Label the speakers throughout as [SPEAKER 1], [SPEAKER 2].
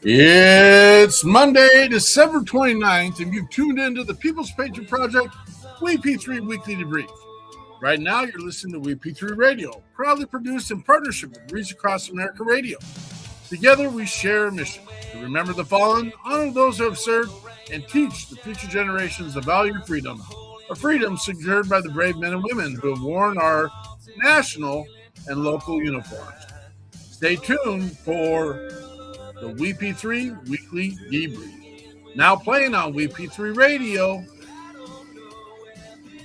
[SPEAKER 1] It's Monday, December 29th, and you've tuned into the People's Patriot Project WeP3 Weekly Debrief. Right now, you're listening to WeP3 Radio, proudly produced in partnership with Reach Across America Radio. Together, we share a mission to remember the fallen, honor those who have served, and teach the future generations the value of freedom, a freedom secured by the brave men and women who have worn our national and local uniforms. Stay tuned for the WeP3 Weekly Debrief. Now playing on WeP3 Radio,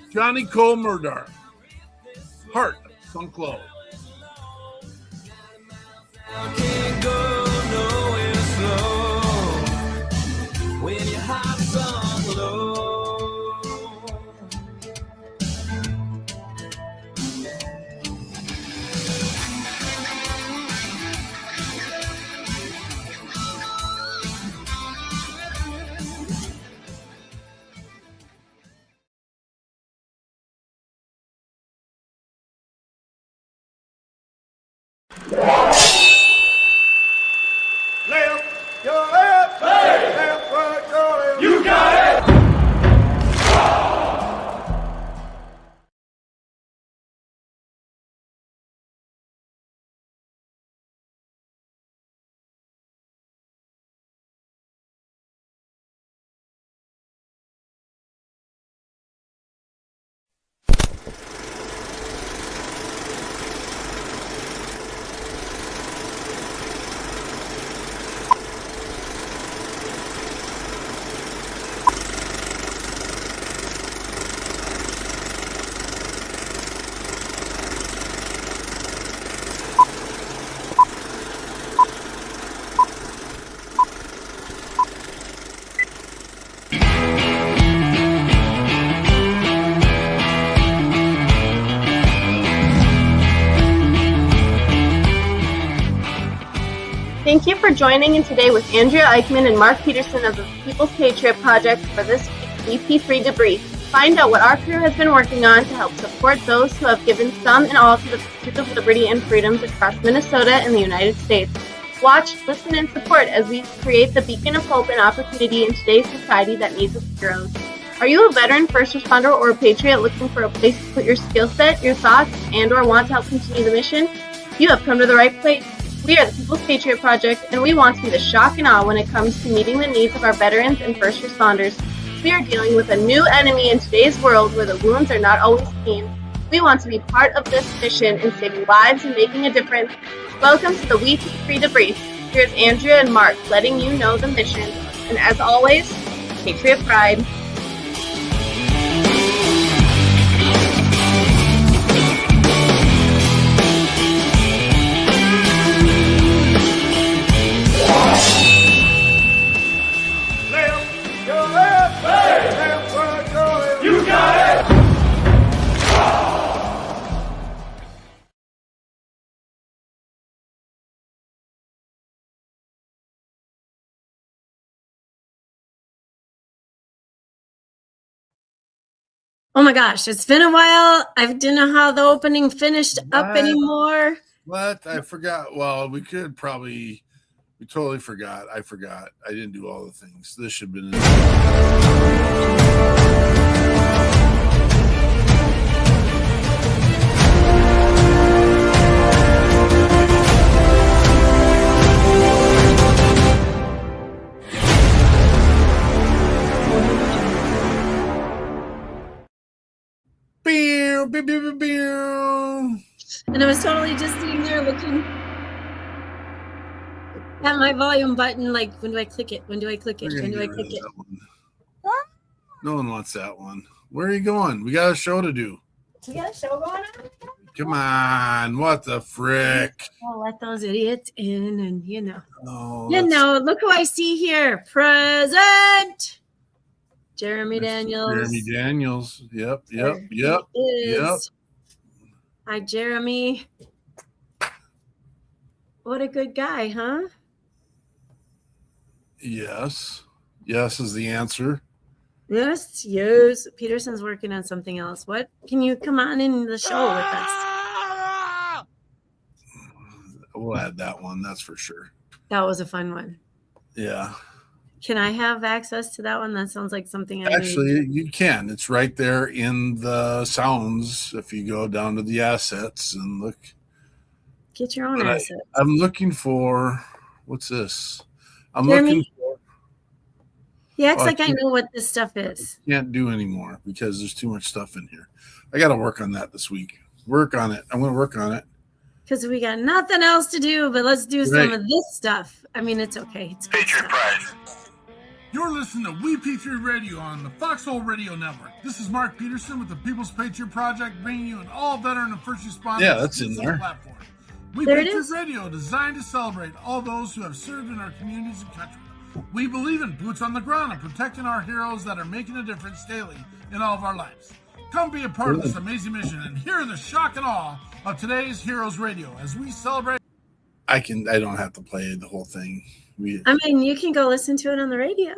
[SPEAKER 1] Johnny Cole Murdar, Heart Sunk Low.
[SPEAKER 2] I can't go nowhere slow when your heart sunk low.
[SPEAKER 3] Left, your left, hey. Left, right, your left. You got it.
[SPEAKER 4] Thank you for joining in today with Andrea Eichmann and Mark Peterson of the People's Patriot Project for this week's WeP3 Debrief. Find out what our crew has been working on to help support those who have given some and all to the pursuit of liberty and freedoms across Minnesota and the United States. Watch, listen, and support as we create the beacon of hope and opportunity in today's society that needs its heroes. Are you a veteran, first responder, or a patriot looking for a place to put your skill set, your thoughts, and or want to help continue the mission? You have come to the right place. We are the People's Patriot Project, and we want to be the shock and awe when it comes to meeting the needs of our veterans and first responders. We are dealing with a new enemy in today's world where the wounds are not always clean. We want to be part of this mission in saving lives and making a difference. Welcome to the WeP3 Debrief. Here's Andrea and Mark letting you know the mission. And as always, Patriot Pride.
[SPEAKER 5] Oh my gosh, it's been a while. I didn't know how the opening finished up anymore.
[SPEAKER 1] What? I forgot. Well, we totally forgot. I forgot. I didn't do all the things. This should have been.
[SPEAKER 5] And I was totally just sitting there looking at my volume button, like, when do I click it? When do I click it? When do I click it?
[SPEAKER 1] No one wants that one. Where are you going? We got a show to do.
[SPEAKER 5] We got a show going on?
[SPEAKER 1] Come on. What the frick?
[SPEAKER 5] I'll let those idiots in, and
[SPEAKER 1] Oh,
[SPEAKER 5] look who I see here. Present! Jeremy Daniels.
[SPEAKER 1] Jeremy Daniels. Yep.
[SPEAKER 5] Hi, Jeremy. What a good guy, huh?
[SPEAKER 1] Yes. Yes is the answer.
[SPEAKER 5] Yes. Peterson's working on something else. What? Can you come on in the show with us?
[SPEAKER 1] We'll add that one. That's for sure.
[SPEAKER 5] That was a fun one.
[SPEAKER 1] Yeah.
[SPEAKER 5] Can I have access to that one? That sounds like something I need.
[SPEAKER 1] Actually, you can. It's right there in the sounds. If you go down to the assets and look,
[SPEAKER 5] Get your own
[SPEAKER 1] but
[SPEAKER 5] assets.
[SPEAKER 1] I'm looking for what's this? I'm
[SPEAKER 5] Jeremy?
[SPEAKER 1] looking for.
[SPEAKER 5] He acts
[SPEAKER 1] Oh,
[SPEAKER 5] like I know what this stuff is.
[SPEAKER 1] Can't do anymore because there's too much stuff in here. I got to work on that this week. Work on it. I'm going to work on it.
[SPEAKER 5] Because we got nothing else to do, but let's do some
[SPEAKER 1] Right.
[SPEAKER 5] of this stuff. I mean, it's okay. It's good
[SPEAKER 3] Patriot
[SPEAKER 5] stuff.
[SPEAKER 3] Prize.
[SPEAKER 1] You're listening to WeP3 Radio on the Foxhole Radio Network. This is Mark Peterson with the People's Patriot Project, bringing you an all veteran and first responders. Yeah, that's in there. Platform.
[SPEAKER 5] There it
[SPEAKER 1] WeP3
[SPEAKER 5] is.
[SPEAKER 1] Radio, designed to celebrate all those who have served in our communities and country. We believe in boots on the ground and protecting our heroes that are making a difference daily in all of our lives. Come be a part of this amazing mission and hear the shock and awe of today's Heroes Radio as we celebrate. I don't have to play the whole thing.
[SPEAKER 5] I mean, you can go listen to it on the radio.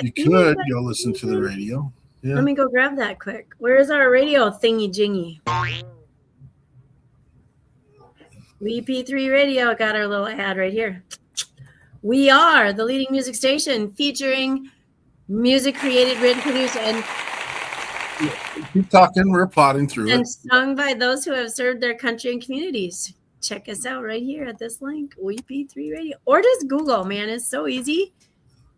[SPEAKER 1] You could go listen to the radio. Yeah.
[SPEAKER 5] Let me go grab that quick. Where's our radio thingy jingy? WeP3 Radio got our little ad right here. We are the leading music station featuring music created, written, produced, and
[SPEAKER 1] Keep talking. We're plotting through
[SPEAKER 5] and
[SPEAKER 1] it.
[SPEAKER 5] sung by those who have served their country and communities. Check us out right here at this link, WeP3 Radio. Or just Google, man. It's so easy.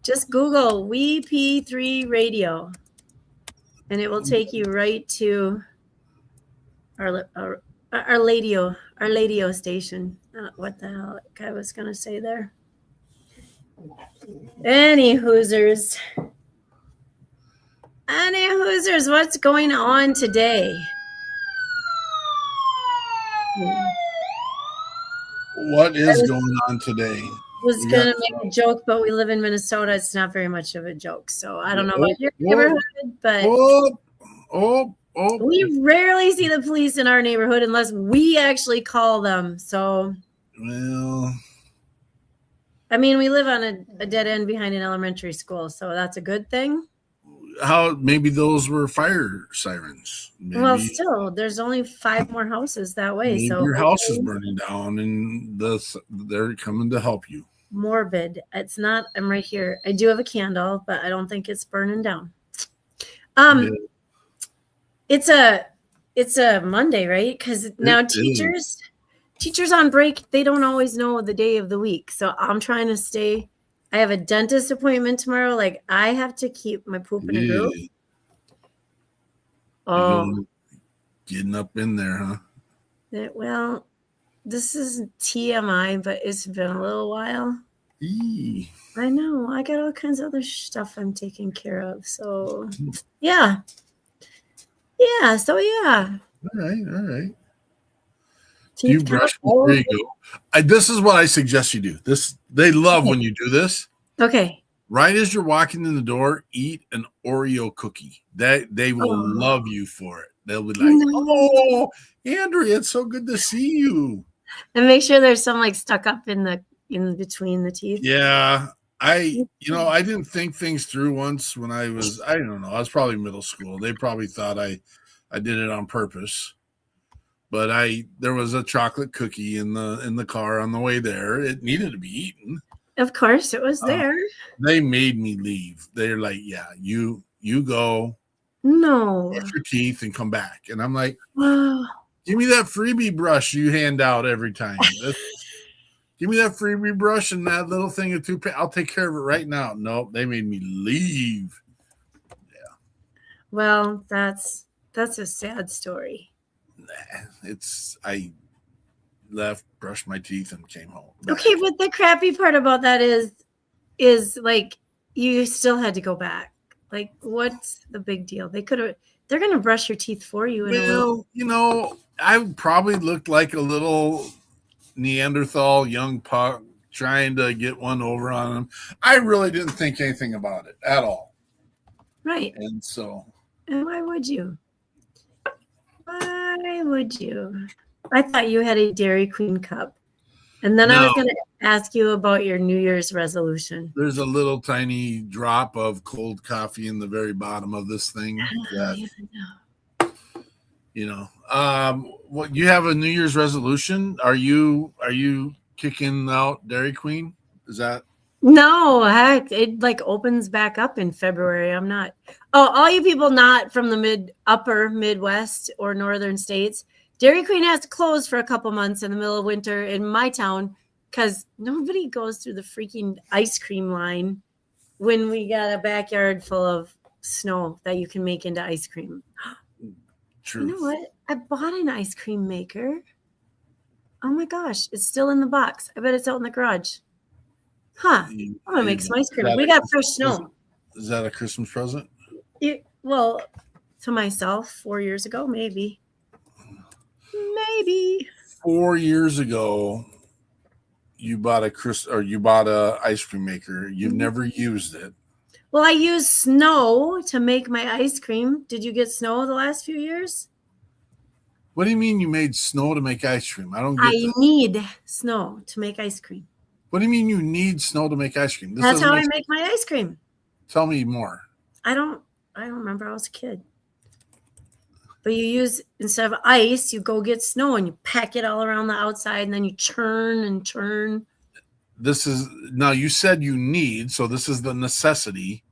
[SPEAKER 5] Just Google WeP3 Radio. And it will take you right to our radio station. What the hell I was going to say there. Any Hoosers, what's going on today?
[SPEAKER 1] What is going on today?
[SPEAKER 5] Was going to make a joke, but we live in Minnesota. It's not very much of a joke. So I don't know about your neighborhood, but we rarely see the police in our neighborhood unless we actually call them. So,
[SPEAKER 1] well,
[SPEAKER 5] I mean, we live on a dead end behind an elementary school, so that's a good thing.
[SPEAKER 1] Maybe those were fire sirens. Maybe,
[SPEAKER 5] well, still, there's only 5 more houses that way.
[SPEAKER 1] Maybe
[SPEAKER 5] so
[SPEAKER 1] your house is burning down, and they're coming to help you.
[SPEAKER 5] Morbid. It's not. I'm right here. I do have a candle, but I don't think it's burning down. Yeah. It's a Monday, right? Because now teachers on break, they don't always know the day of the week. So I'm trying to stay. I have a dentist appointment tomorrow. Like, I have to keep my poop in a group. Oh,
[SPEAKER 1] getting up in there, huh?
[SPEAKER 5] Well, this is TMI, but it's been a little while. I know. I got all kinds of other stuff I'm taking care of. So, yeah. Yeah. So, yeah.
[SPEAKER 1] All right. You brush before you go. This is what I suggest you do. They love when you do this.
[SPEAKER 5] Okay.
[SPEAKER 1] Right as you're walking in the door, eat an Oreo cookie. They will love you for it. They'll be like, "Oh, Andrea, it's so good to see you."
[SPEAKER 5] And make sure there's some like stuck up in between the teeth.
[SPEAKER 1] Yeah. I didn't think things through once when I was probably middle school. They probably thought I did it on purpose. But there was a chocolate cookie in the car on the way there. It needed to be eaten.
[SPEAKER 5] Of course, it was there.
[SPEAKER 1] They made me leave. They're like, "Yeah, you go.
[SPEAKER 5] No.
[SPEAKER 1] Brush your teeth and come back." And I'm like,
[SPEAKER 5] Wow.
[SPEAKER 1] "Give me that freebie brush you hand out every time. Give me that freebie brush and that little thing of toothpaste. I'll take care of it right now." Nope, they made me leave. Yeah.
[SPEAKER 5] Well, that's a sad story.
[SPEAKER 1] I left, brushed my teeth, and came home.
[SPEAKER 5] Okay, but the crappy part about that is like you still had to go back. Like, what's the big deal? They're gonna brush your teeth for you.
[SPEAKER 1] I probably looked like a little Neanderthal young puck trying to get one over on him. I really didn't think anything about it at all.
[SPEAKER 5] Right.
[SPEAKER 1] And so.
[SPEAKER 5] And why would you? Why would you? I thought you had a Dairy Queen cup. And then I was going to ask you about your New Year's resolution.
[SPEAKER 1] There's a little tiny drop of cold coffee in the very bottom of this thing. What you have a New Year's resolution? Are you kicking out Dairy Queen? Is that?
[SPEAKER 5] No, heck, it like opens back up in February. I'm not. Oh, all you people not from the upper Midwest or northern states, Dairy Queen has to close for a couple months in the middle of winter in my town because nobody goes through the freaking ice cream line when we got a backyard full of snow that you can make into ice cream.
[SPEAKER 1] True.
[SPEAKER 5] You know what? I bought an ice cream maker. Oh my gosh, it's still in the box. I bet it's out in the garage. Huh. I'm gonna make some ice cream. We got fresh snow.
[SPEAKER 1] Is that a Christmas present?
[SPEAKER 5] Well, to myself 4 years ago, maybe.
[SPEAKER 1] 4 years ago, you bought a ice cream maker. You've never used it.
[SPEAKER 5] Well, I used snow to make my ice cream. Did you get snow the last few years?
[SPEAKER 1] What do you mean you made snow to make ice cream? I don't get that.
[SPEAKER 5] Need snow to make ice cream.
[SPEAKER 1] What do you mean you need snow to make ice cream?
[SPEAKER 5] That's how I make my ice cream.
[SPEAKER 1] Tell me more.
[SPEAKER 5] I don't remember. I was a kid. But you use, instead of ice, you go get snow and you pack it all around the outside and then you churn and churn.
[SPEAKER 1] Now you said you need, so this is the necessity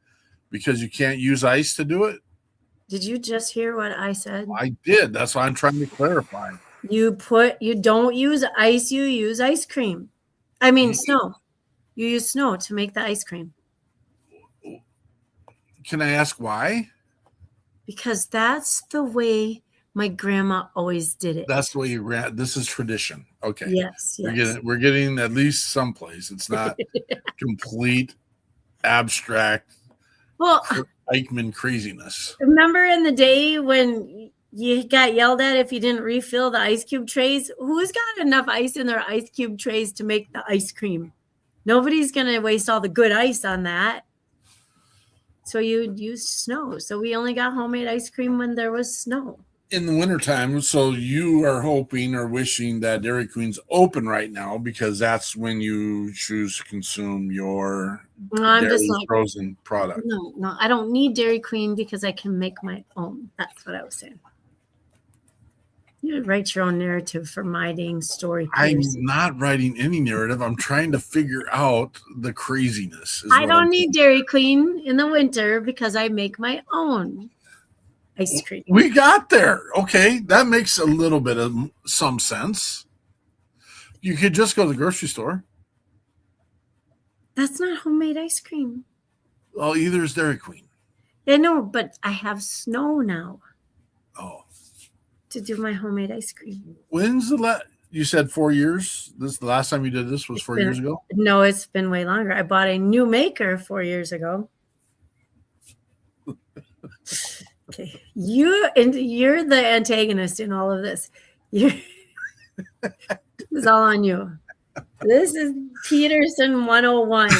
[SPEAKER 1] because you can't use ice to do it.
[SPEAKER 5] Did you just hear what I said?
[SPEAKER 1] I did. That's why I'm trying to clarify.
[SPEAKER 5] You don't use ice, you use ice cream. I mean, snow. You use snow to make the ice cream.
[SPEAKER 1] Can I ask why?
[SPEAKER 5] Because that's the way my grandma always did it.
[SPEAKER 1] That's the way you ran. This is tradition. Okay.
[SPEAKER 5] Yes.
[SPEAKER 1] We're getting at least someplace. It's not complete abstract Eichmann craziness.
[SPEAKER 5] Remember in the day when you got yelled at if you didn't refill the ice cube trays? Who's got enough ice in their ice cube trays to make the ice cream? Nobody's going to waste all the good ice on that. So you use snow. So we only got homemade ice cream when there was snow.
[SPEAKER 1] In the wintertime, so you are hoping or wishing that Dairy Queen's open right now because that's when you choose to consume your frozen product.
[SPEAKER 5] No, I don't need Dairy Queen because I can make my own. That's what I was saying. You write your own narrative for my dang story.
[SPEAKER 1] I'm not writing any narrative. I'm trying to figure out the craziness.
[SPEAKER 5] I don't need Dairy Queen in the winter because I make my own ice cream.
[SPEAKER 1] We got there. Okay, that makes a little bit of some sense. You could just go to the grocery store.
[SPEAKER 5] That's not homemade ice cream.
[SPEAKER 1] Well, either is Dairy Queen.
[SPEAKER 5] I know, but I have snow now.
[SPEAKER 1] Oh.
[SPEAKER 5] To do my homemade ice cream.
[SPEAKER 1] When's you said 4 years? The last time you did this was 4 years ago?
[SPEAKER 5] No, it's been way longer. I bought a new maker 4 years ago. Okay. You're the antagonist in all of this. This is all on you. This is Peterson 101.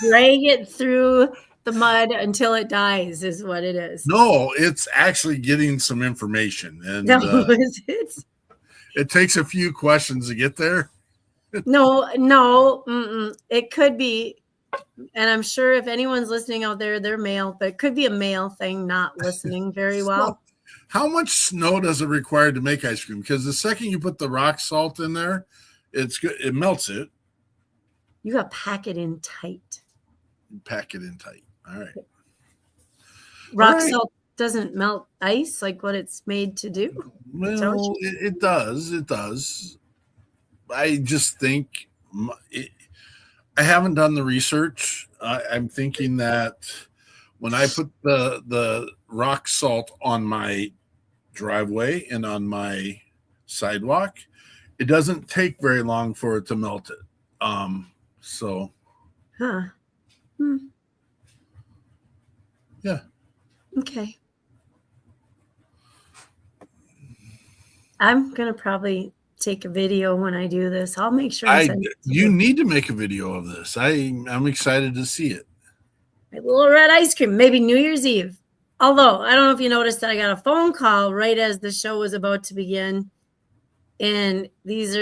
[SPEAKER 5] Drag it through the mud until it dies is what it is.
[SPEAKER 1] No, it's actually getting some information. And
[SPEAKER 5] no, is it?
[SPEAKER 1] It takes a few questions to get there.
[SPEAKER 5] No. It could be, and I'm sure if anyone's listening out there, they're male, but it could be a male thing not listening very well.
[SPEAKER 1] How much snow does it require to make ice cream? Because the second you put the rock salt in there, it's good. It melts it.
[SPEAKER 5] You got to pack it in tight.
[SPEAKER 1] Pack it in tight. All right.
[SPEAKER 5] Rock salt doesn't melt ice like what it's made to do.
[SPEAKER 1] Well, it does. It does. I just think I haven't done the research. I'm thinking that when I put the rock salt on my driveway and on my sidewalk, it doesn't take very long for it to melt it. So.
[SPEAKER 5] Huh.
[SPEAKER 1] Yeah.
[SPEAKER 5] Okay. I'm going to probably take a video when I do this. I'll make sure.
[SPEAKER 1] You need to make a video of this. I'm excited to see it.
[SPEAKER 5] My little red ice cream, maybe New Year's Eve. Although, I don't know if you noticed that I got a phone call right as the show was about to begin. And this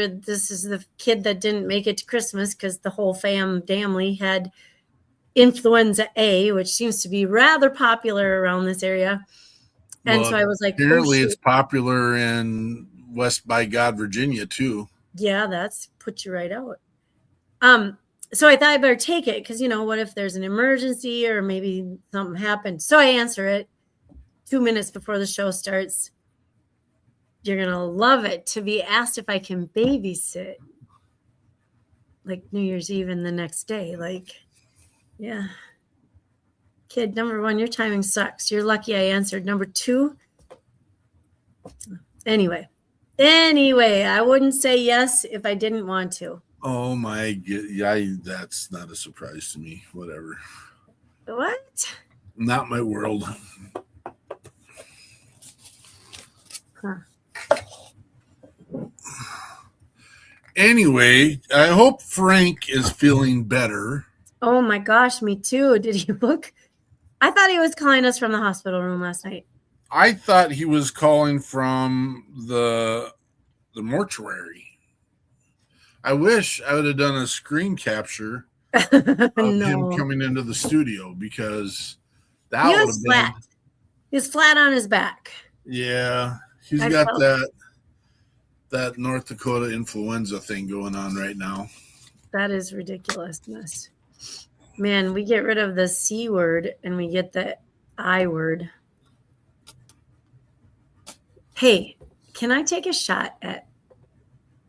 [SPEAKER 5] is the kid that didn't make it to Christmas because the whole family had influenza A, which seems to be rather popular around this area. And so I was like,
[SPEAKER 1] apparently it's popular in West by God, Virginia too.
[SPEAKER 5] Yeah, that's put you right out. so I thought I better take it because, what if there's an emergency or maybe something happened? So I answer it 2 minutes before the show starts. You're going to love it to be asked if I can babysit. Like New Year's Eve and the next day. Like, yeah. Kid, number 1, your timing sucks. You're lucky I answered. Number 2. Anyway, I wouldn't say yes if I didn't want to.
[SPEAKER 1] Oh my god! Yeah, that's not a surprise to me. Whatever.
[SPEAKER 5] What?
[SPEAKER 1] Not my world.
[SPEAKER 5] Huh.
[SPEAKER 1] Anyway, I hope Frank is feeling better.
[SPEAKER 5] Oh my gosh, me too. Did he look? I thought he was calling us from the hospital room last night.
[SPEAKER 1] I thought he was calling from the mortuary. I wish I would have done a screen capture of him coming into the studio because that would have been.
[SPEAKER 5] He's flat on his back.
[SPEAKER 1] Yeah, he's got that North Dakota influenza thing going on right now.
[SPEAKER 5] That is ridiculousness. Man, we get rid of the C word and we get the I word. Hey, can I take a shot at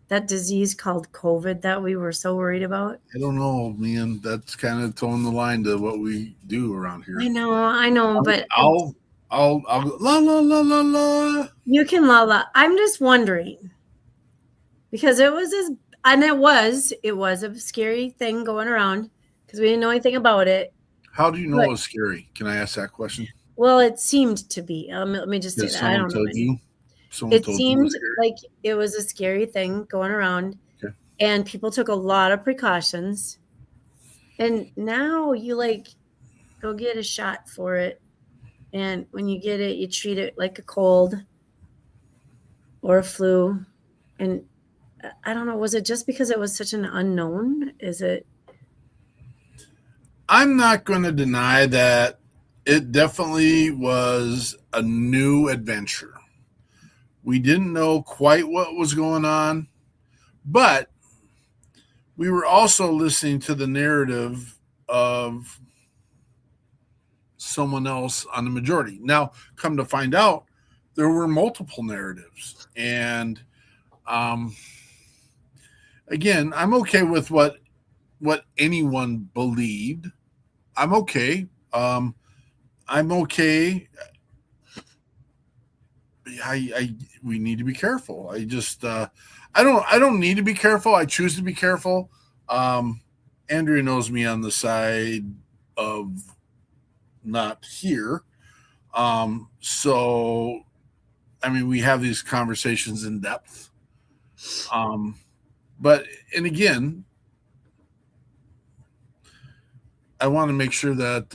[SPEAKER 5] that disease called COVID that we were so worried about?
[SPEAKER 1] I don't know, man. That's kind of towing the line to what we do around here.
[SPEAKER 5] I know, but
[SPEAKER 1] I'll la la la la la.
[SPEAKER 5] You can la la. I'm just wondering because it was a scary thing going around because we didn't know anything about it.
[SPEAKER 1] How do you know it was scary? Can I ask that question?
[SPEAKER 5] Well, it seemed to be. Let me just say that. I don't know. It seemed like it was a scary thing going around, and people took a lot of precautions. And now you go get a shot for it, and when you get it, you treat it like a cold or a flu. And I don't know, was it just because it was such an unknown? Is it?
[SPEAKER 1] I'm not going to deny that it definitely was a new adventure. We didn't know quite what was going on, but we were also listening to the narrative of someone else on the majority. Now, come to find out, there were multiple narratives. And again, I'm okay with what anyone believed. I'm okay. I'm okay. We need to be careful. I don't need to be careful. I choose to be careful. Andrea knows me on the side of not here. So I mean, we have these conversations in depth. But again, I want to make sure that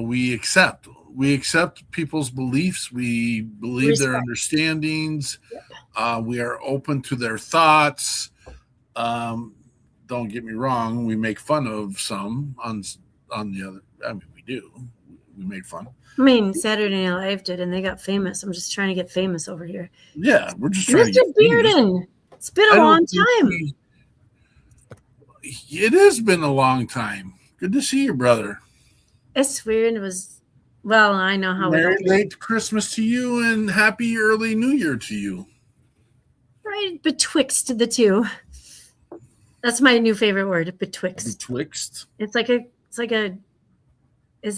[SPEAKER 1] we accept people's beliefs. We believe their understandings. We are open to their thoughts. Don't get me wrong. We make fun of some on the other. I mean, we do. We make fun.
[SPEAKER 5] I mean, Saturday Night Live did, and they got famous. I'm just trying to get famous over here.
[SPEAKER 1] Yeah, we're just trying to get
[SPEAKER 5] Bearden, famous. It's been a long time.
[SPEAKER 1] It has been a long time. Good to see you, brother.
[SPEAKER 5] It's weird. It was, well, I know how.
[SPEAKER 1] Merry late Christmas to you and happy early New Year to you.
[SPEAKER 5] Right betwixt the two. That's my new favorite word, betwixt.
[SPEAKER 1] Betwixt.
[SPEAKER 5] It's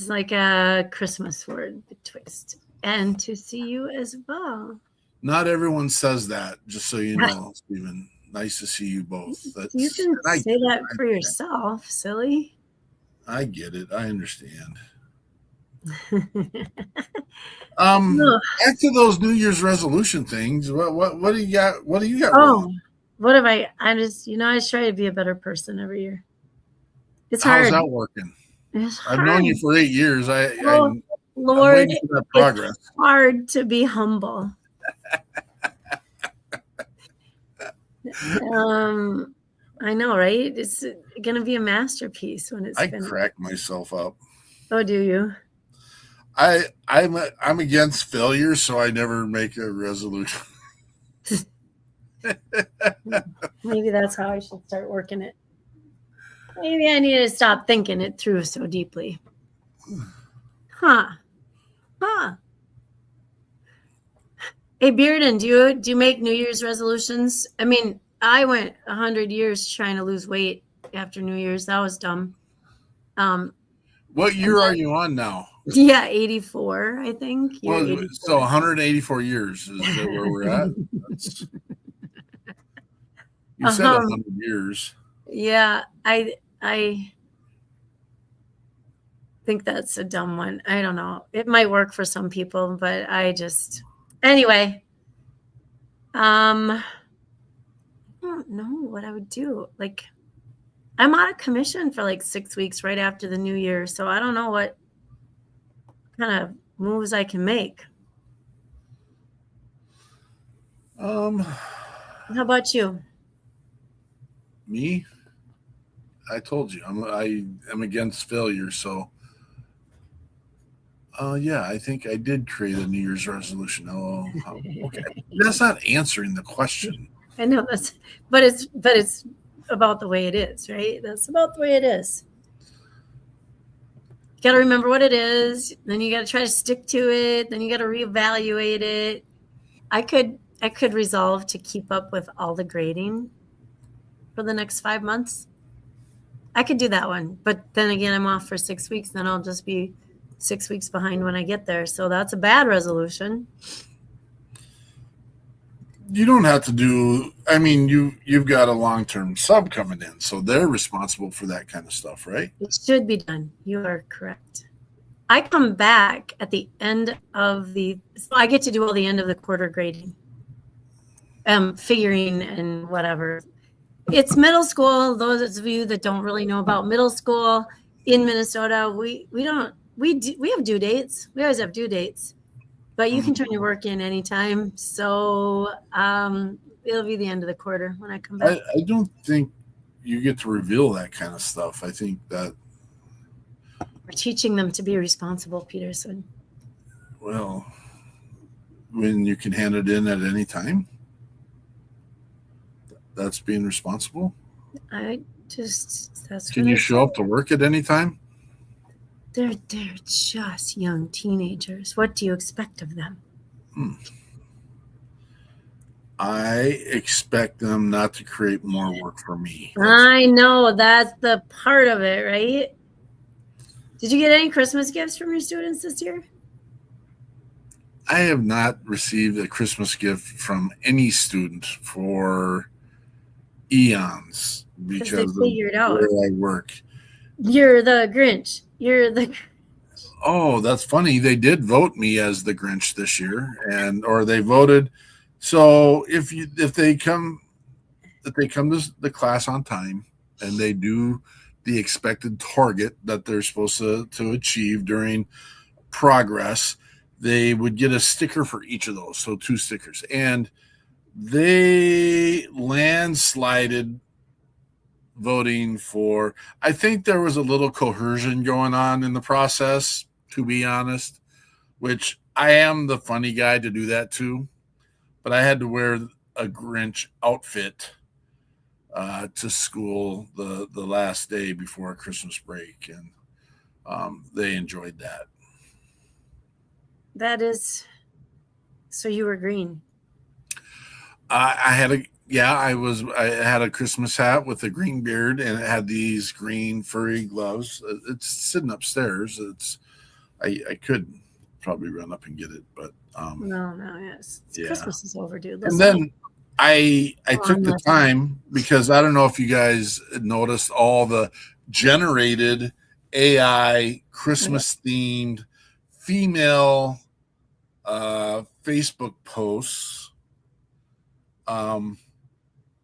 [SPEAKER 5] like a Christmas word, betwixt. And to see you as well.
[SPEAKER 1] Not everyone says that, just so you know, Stephen. Nice to see you both.
[SPEAKER 5] You can say that for yourself, silly.
[SPEAKER 1] I get it. I understand. Back to those New Year's resolution things. What do you got? What do you got?
[SPEAKER 5] What have I just I try to be a better person every year. It's hard.
[SPEAKER 1] How's that working?
[SPEAKER 5] It's hard.
[SPEAKER 1] I've known you for 8 years.
[SPEAKER 5] Lord,
[SPEAKER 1] I'm waiting for that progress.
[SPEAKER 5] It's hard to be humble. I know, right? It's gonna be a masterpiece when it's finished.
[SPEAKER 1] Crack myself up.
[SPEAKER 5] Oh, do you?
[SPEAKER 1] I'm against failure, so I never make a resolution.
[SPEAKER 5] Maybe that's how I should start working it. Maybe I need to stop thinking it through so deeply. Huh. Hey, Bearden, do you make New Year's resolutions? I mean, I went 100 years trying to lose weight after New Year's. That was dumb.
[SPEAKER 1] What year are you on now?
[SPEAKER 5] Yeah, 84, I think.
[SPEAKER 1] Well, so 184 years is where we're at. You said 100 years.
[SPEAKER 5] Yeah, I think that's a dumb one. I don't know. It might work for some people, but anyway. I don't know what I would do. Like, I'm out of commission for like 6 weeks right after the new year, so I don't know what kind of moves I can make. How about you?
[SPEAKER 1] Me? I told you I'm against failure, so yeah, I think I did create a New Year's resolution. Oh, okay. That's not answering the question.
[SPEAKER 5] I know but it's about the way it is, right? That's about the way it is. You got to remember what it is, then you got to try to stick to it, then you got to reevaluate it. I could resolve to keep up with all the grading for the next 5 months. I could do that one, but then again, I'm off for 6 weeks. Then I'll just be 6 weeks behind when I get there. So that's a bad resolution.
[SPEAKER 1] You don't have to do. I mean, you've got a long-term sub coming in, so they're responsible for that kind of stuff, right?
[SPEAKER 5] It should be done. You are correct. I come back at the end of so I get to do all the end of the quarter grading, figuring and whatever. It's middle school. Those of you that don't really know about middle school in Minnesota, we have due dates. We always have due dates, but you can turn your work in anytime. So it'll be the end of the quarter when I come back.
[SPEAKER 1] I don't think you get to reveal that kind of stuff. I think that
[SPEAKER 5] we're teaching them to be responsible, Peterson.
[SPEAKER 1] Well, when you can hand it in at any time, that's being responsible. Can you show up to work at any time?
[SPEAKER 5] They're just young teenagers. What do you expect of them?
[SPEAKER 1] I expect them not to create more work for me.
[SPEAKER 5] I know that's the part of it, right? Did you get any Christmas gifts from your students this year?
[SPEAKER 1] I have not received a Christmas gift from any student for eons because of where I work.
[SPEAKER 5] You're the Grinch. Oh,
[SPEAKER 1] that's funny. They did vote me as the Grinch this year, or they voted. So if they come to the class on time and they do the expected target that they're supposed to achieve during progress, they would get a sticker for each of those. So 2 stickers. And they landslided voting for, I think there was a little coercion going on in the process, to be honest, which I am the funny guy to do that too. But I had to wear a Grinch outfit to school the last day before Christmas break, and they enjoyed that.
[SPEAKER 5] That is, so you were green.
[SPEAKER 1] I had a Christmas hat with a green beard, and it had these green furry gloves. It's sitting upstairs. I could probably run up and get it, but
[SPEAKER 5] yes. Yeah. Christmas is overdue.
[SPEAKER 1] And then I took the time, because I don't know if you guys noticed all the generated AI Christmas themed female Facebook posts,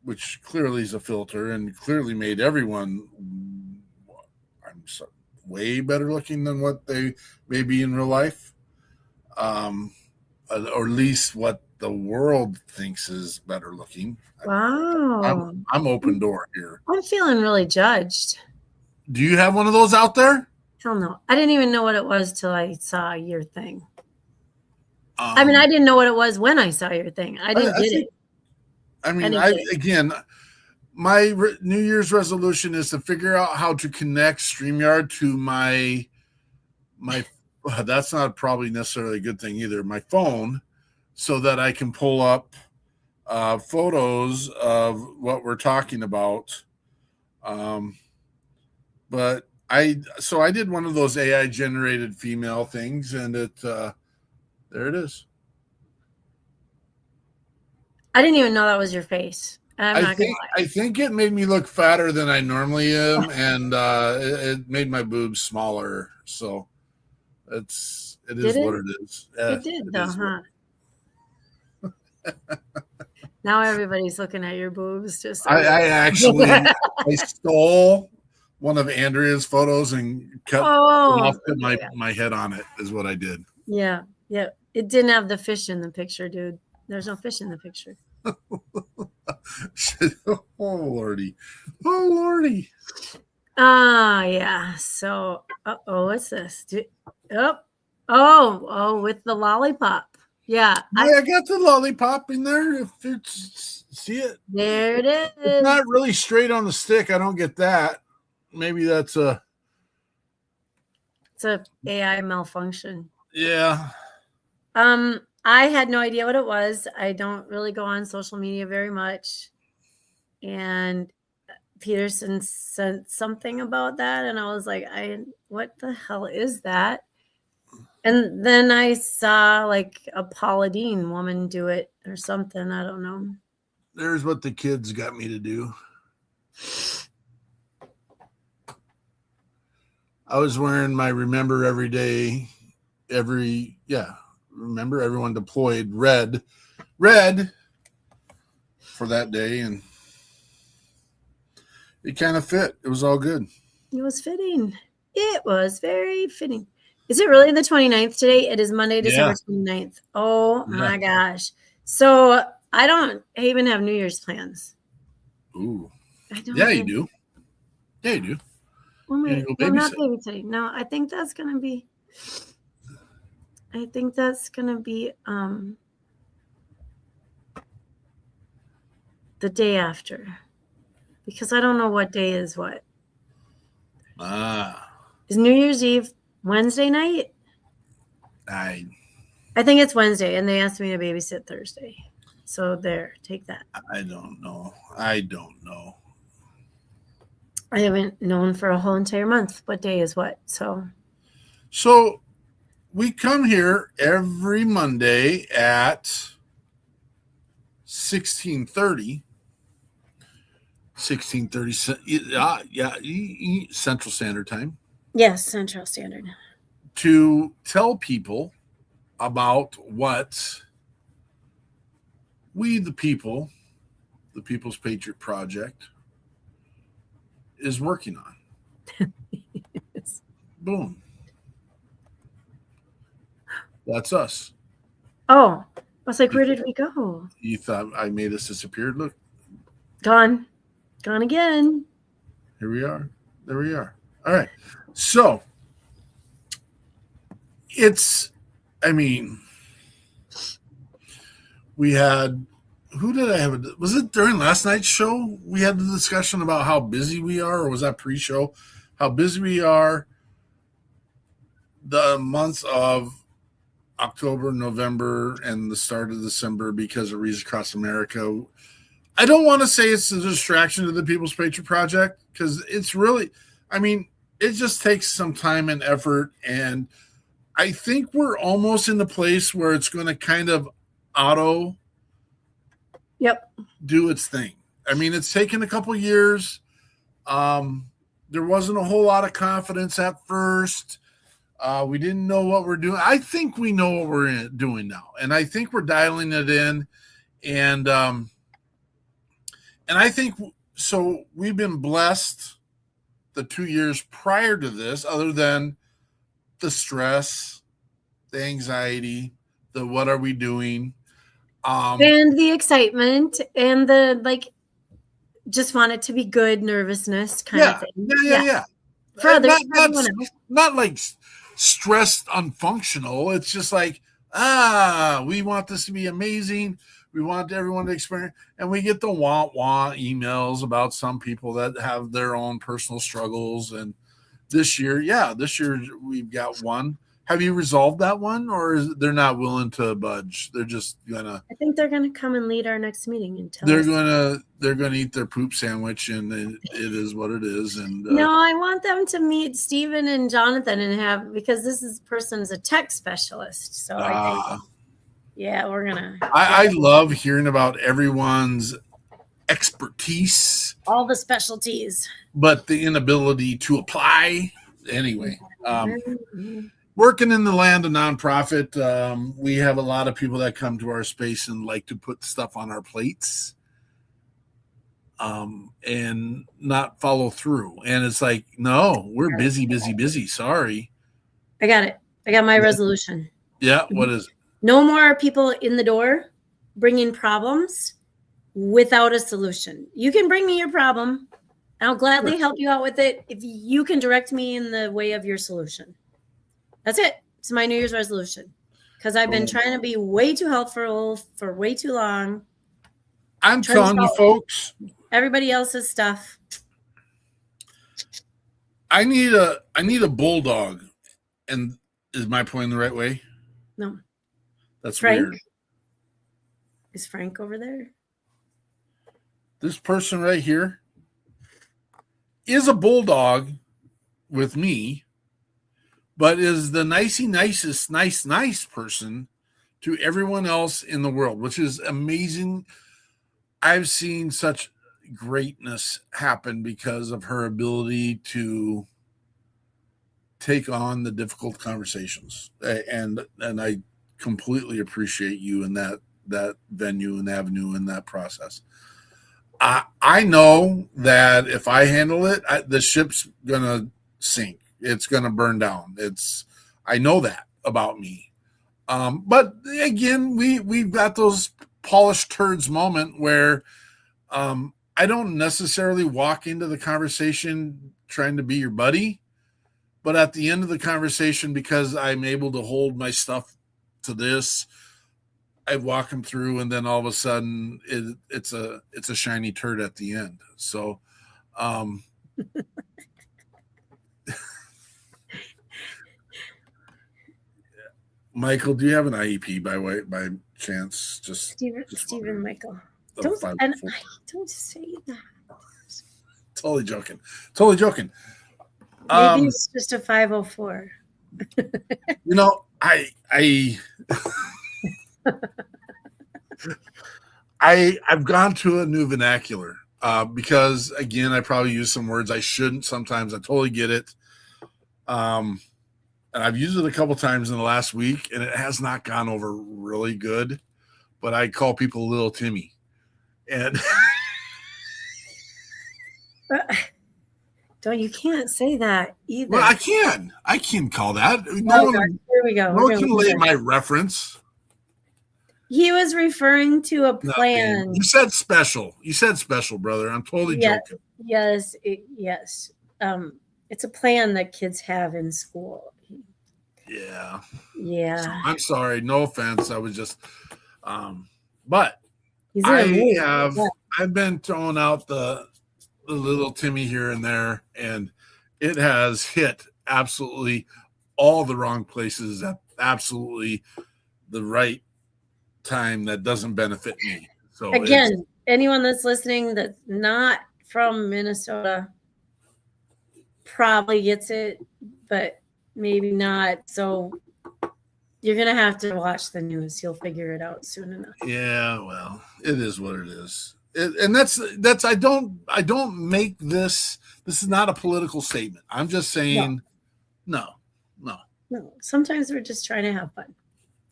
[SPEAKER 1] which clearly is a filter and clearly made everyone way better looking than what they may be in real life, or at least what the world thinks is better looking.
[SPEAKER 5] Wow.
[SPEAKER 1] I'm open door here.
[SPEAKER 5] I'm feeling really judged.
[SPEAKER 1] Do you have one of those out there?
[SPEAKER 5] Hell no. I didn't even know what it was till I saw your thing. I mean, I didn't know what it was when I saw your thing. I didn't get it.
[SPEAKER 1] I mean, my New Year's resolution is to figure out how to connect StreamYard to my that's not probably necessarily a good thing either, my phone, so that I can pull up photos of what we're talking about. But I did one of those AI generated female things, and there it is.
[SPEAKER 5] I didn't even know that was your face. I
[SPEAKER 1] think it made me look fatter than I normally am, and it made my boobs smaller. So it is what it is.
[SPEAKER 5] It did, though, huh? Now everybody's looking at your boobs. Just
[SPEAKER 1] I actually I stole one of Andrea's photos and cut off my head on it. Is what I did.
[SPEAKER 5] Yeah. It didn't have the fish in the picture, dude. There's no fish in the picture.
[SPEAKER 1] Oh lordy.
[SPEAKER 5] Yeah. So, what's this? With the lollipop. Yeah.
[SPEAKER 1] I got the lollipop in there. If it's see it.
[SPEAKER 5] There it is.
[SPEAKER 1] It's not really straight on the stick. I don't get that. Maybe it's a
[SPEAKER 5] AI malfunction.
[SPEAKER 1] Yeah.
[SPEAKER 5] I had no idea what it was. I don't really go on social media very much. And Peterson sent something about that, and I was like, what the hell is that? And then I saw like a Paula Deen woman do it or something. I don't know.
[SPEAKER 1] There's what the kids got me to do. I was wearing my Remember Every Day, remember everyone deployed red for that day, and it kind of fit. It was all good.
[SPEAKER 5] It was fitting. It was very fitting. Is it really the 29th today? It is Monday, December 29th. Oh my gosh. So I don't even have New Year's plans.
[SPEAKER 1] Ooh. You do. Yeah, you do.
[SPEAKER 5] Well, wait, I'm not babysitting. No, I think that's gonna be the day after, because I don't know what day is what. Is New Year's Eve Wednesday night?
[SPEAKER 1] I
[SPEAKER 5] think it's Wednesday, and they asked me to babysit Thursday. So there, take that.
[SPEAKER 1] I don't know.
[SPEAKER 5] I haven't known for a whole entire month what day is what. So
[SPEAKER 1] we come here every Monday at 16:30 Central Standard Time.
[SPEAKER 5] Yes, Central Standard.
[SPEAKER 1] To tell people about what we, the people, the People's Patriot Project, is working on.
[SPEAKER 5] Yes.
[SPEAKER 1] Boom. That's us.
[SPEAKER 5] Oh, I was like, where did we go?
[SPEAKER 1] You thought I made us disappear? Look.
[SPEAKER 5] Gone again.
[SPEAKER 1] Here we are. There we are. All right. So we had, who did I have? Was it during last night's show? We had the discussion about how busy we are, or was that pre-show? How busy we are the months of October, November, and the start of December because of Reach Across America. I don't want to say it's a distraction to the People's Patriot Project, because it's really, it just takes some time and effort, and I think we're almost in the place where it's going to kind of do its thing. It's taken a couple years. There wasn't a whole lot of confidence at first. We didn't know what we're doing. I think we know what we're doing now, and I think we're dialing it in. And I think so. We've been blessed the 2 years prior to this, other than the stress, the anxiety, the what are we doing,
[SPEAKER 5] and the excitement, and the just want it to be good nervousness kind of thing.
[SPEAKER 1] Yeah.
[SPEAKER 5] For others,
[SPEAKER 1] not like stressed, unfunctional. It's just like, we want this to be amazing. We want everyone to experience, and we get the wah emails about some people that have their own personal struggles. And this year we've got one. Have you resolved that one, or they're not willing to budge? They're just gonna.
[SPEAKER 5] I think they're gonna come and lead our next meeting and tell
[SPEAKER 1] They're
[SPEAKER 5] us.
[SPEAKER 1] gonna eat their poop sandwich, and it is what it is. And
[SPEAKER 5] No, I want them to meet Stephen and Jonathan and have, because this person is a tech specialist. So I think, yeah, we're gonna.
[SPEAKER 1] I love hearing about everyone's expertise,
[SPEAKER 5] All the specialties.
[SPEAKER 1] but the inability to apply. Anyway, working in the land of nonprofit, we have a lot of people that come to our space and like to put stuff on our plates, and not follow through. And it's like, no, we're busy. Sorry.
[SPEAKER 5] I got it. I got my resolution.
[SPEAKER 1] Yeah. What is it?
[SPEAKER 5] No more people in the door bringing problems without a solution. You can bring me your problem. I'll gladly help you out with it if you can direct me in the way of your solution. That's it. It's my New Year's resolution, because I've been trying to be way too helpful for way too long.
[SPEAKER 1] I'm telling you, folks,
[SPEAKER 5] everybody else's stuff.
[SPEAKER 1] I need a bulldog. And is my point the right way?
[SPEAKER 5] No.
[SPEAKER 1] That's
[SPEAKER 5] Frank?
[SPEAKER 1] weird.
[SPEAKER 5] Is Frank over there?
[SPEAKER 1] This person right here is a bulldog with me, but is the nicest nice person to everyone else in the world, which is amazing. I've seen such greatness happen because of her ability to take on the difficult conversations. And I completely appreciate you in that venue and avenue in that process. I know that if I handle it, the ship's gonna sink. It's gonna burn down. I know that about me. But again, we've got those polished turds moment where I don't necessarily walk into the conversation trying to be your buddy, but at the end of the conversation, because I'm able to hold my stuff to this, I walk them through, and then all of a sudden it's a shiny turd at the end. So, Michael, do you have an IEP by chance?
[SPEAKER 5] Stephen Michael.
[SPEAKER 1] Don't
[SPEAKER 5] say that.
[SPEAKER 1] Totally joking.
[SPEAKER 5] Maybe it's just a 504.
[SPEAKER 1] I've gone to a new vernacular because, again, I probably use some words I shouldn't sometimes. I totally get it. And I've used it a couple times in the last week, and it has not gone over really good. But I call people Little Timmy. And
[SPEAKER 5] you can't say that either.
[SPEAKER 1] Well, I can call that.
[SPEAKER 5] Here we go.
[SPEAKER 1] No one can lay my reference.
[SPEAKER 5] He was referring to a plan.
[SPEAKER 1] No, you said special. Brother. I'm totally joking.
[SPEAKER 5] Yes. It's a plan that kids have in school.
[SPEAKER 1] Yeah.
[SPEAKER 5] So,
[SPEAKER 1] I'm sorry. No offense. I was just, but I've been throwing out the little Timmy here and there, and it has hit absolutely all the wrong places at absolutely the right time that doesn't benefit me. So
[SPEAKER 5] again, anyone that's listening that's not from Minnesota probably gets it, but maybe not. So you're gonna have to watch the news. You'll figure it out soon enough.
[SPEAKER 1] Yeah, well, it is what it is. And that's I don't make this. This is not a political statement. I'm just saying, no.
[SPEAKER 5] Sometimes we're just trying to have fun.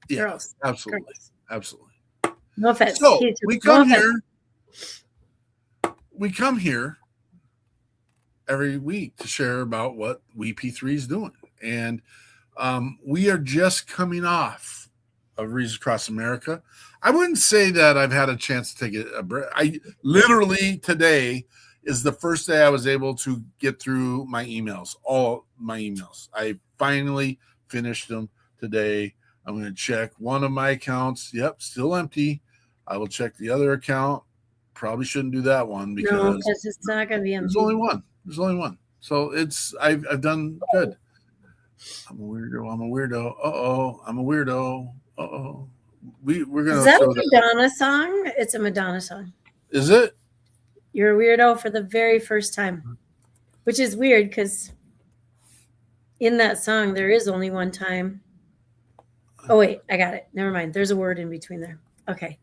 [SPEAKER 1] Yeah,
[SPEAKER 5] Girls,
[SPEAKER 1] absolutely.
[SPEAKER 5] girls.
[SPEAKER 1] Absolutely.
[SPEAKER 5] No offense.
[SPEAKER 1] So we come here every week to share about what WeP3 is doing. And we are just coming off of Reads Across America. I wouldn't say that I've had a chance to take a break. I literally today is the first day I was able to get through my emails, all my emails. I finally finished them today. I'm going to check one of my accounts. Yep, still empty. I will check the other account. Probably shouldn't do that one because
[SPEAKER 5] it's not going to be.
[SPEAKER 1] There's only one. There's only one. So I've done good. I'm a weirdo. I'm a weirdo. We're gonna.
[SPEAKER 5] Is that a Madonna song? It's a Madonna song.
[SPEAKER 1] Is it?
[SPEAKER 5] You're a weirdo for the very first time, which is weird because in that song there is only one time. Oh wait, I got it. Never mind. There's a word in between there. Okay.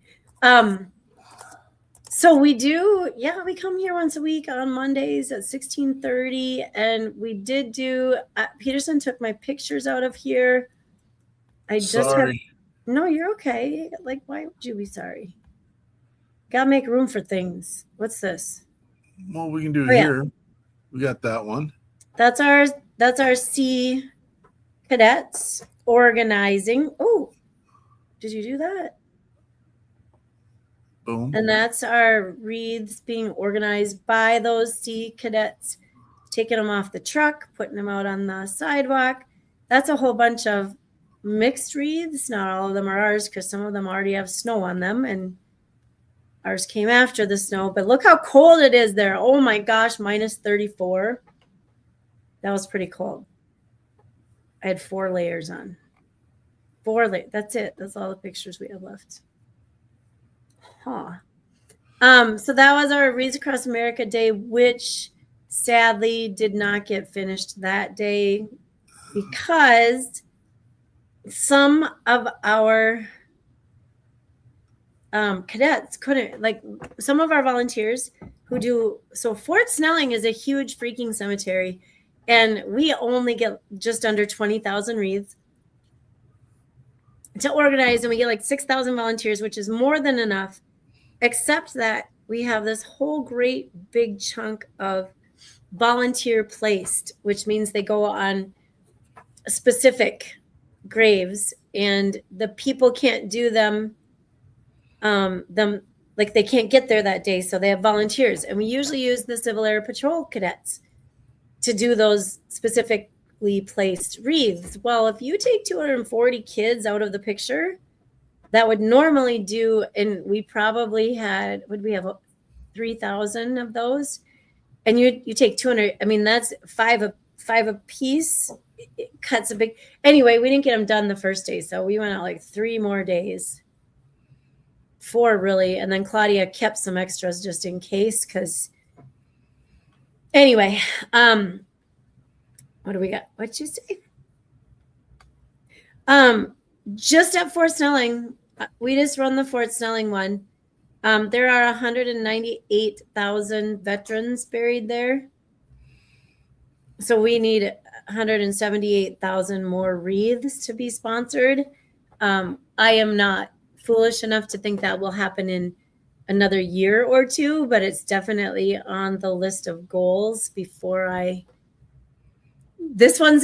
[SPEAKER 5] So we come here once a week on Mondays at 16:30, and we did do. Peterson took my pictures out of here. No, you're okay. Like, why would you be sorry? Gotta make room for things. What's this?
[SPEAKER 1] Well, we can do it here. We got that one.
[SPEAKER 5] That's our C cadets organizing. Oh, did you do that?
[SPEAKER 1] Boom.
[SPEAKER 5] And that's our wreaths being organized by those C cadets, taking them off the truck, putting them out on the sidewalk. That's a whole bunch of mixed wreaths. Not all of them are ours because some of them already have snow on them, and ours came after the snow. But look how cold it is there. Oh my gosh, minus 34. That was pretty cold. I had 4 layers on. 4 layers. That's it. That's all the pictures we have left. Huh. So that was our Wreaths Across America Day, which sadly did not get finished that day because some of our cadets couldn't, like some of our volunteers who do. So Fort Snelling is a huge freaking cemetery, and we only get just under 20,000 wreaths to organize, and we get like 6,000 volunteers, which is more than enough. Except that we have this whole great big chunk of volunteer placed, which means they go on specific graves, and the people can't do them like they can't get there that day, so they have volunteers. And we usually use the Civil Air Patrol cadets to do those specifically placed wreaths. Well, if you take 240 kids out of the picture, that would normally do, and we probably had, would we have 3,000 of those? And you take 200, I mean, that's five a piece. It cuts a big, anyway, we didn't get them done the first day. So we went out like 3 more days, 4 really. And then Claudia kept some extras just in case. Cause anyway, what do we got? What'd you say? Just at Fort Snelling, we just run the Fort Snelling one. There are 198,000 veterans buried there. So we need 178,000 more wreaths to be sponsored. I am not foolish enough to think that will happen in another year or 2, but it's definitely on the list of goals before this one,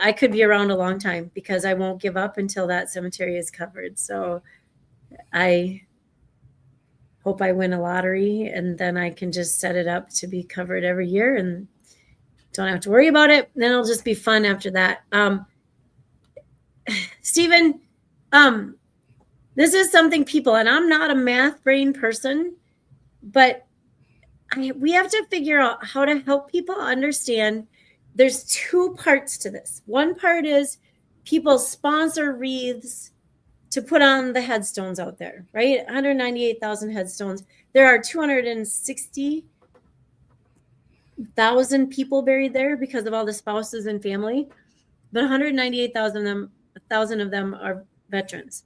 [SPEAKER 5] I could be around a long time because I won't give up until that cemetery is covered. So I hope I win a lottery, and then I can just set it up to be covered every year and don't have to worry about it. Then it'll just be fun after that. Stephen, this is something people, and I'm not a math brain person, but we have to figure out how to help people understand. There's 2 parts to this. One part is people sponsor wreaths to put on the headstones out there, right? 198,000 headstones. There are 260,000 people buried there because of all the spouses and family, but 198,000 of them are veterans.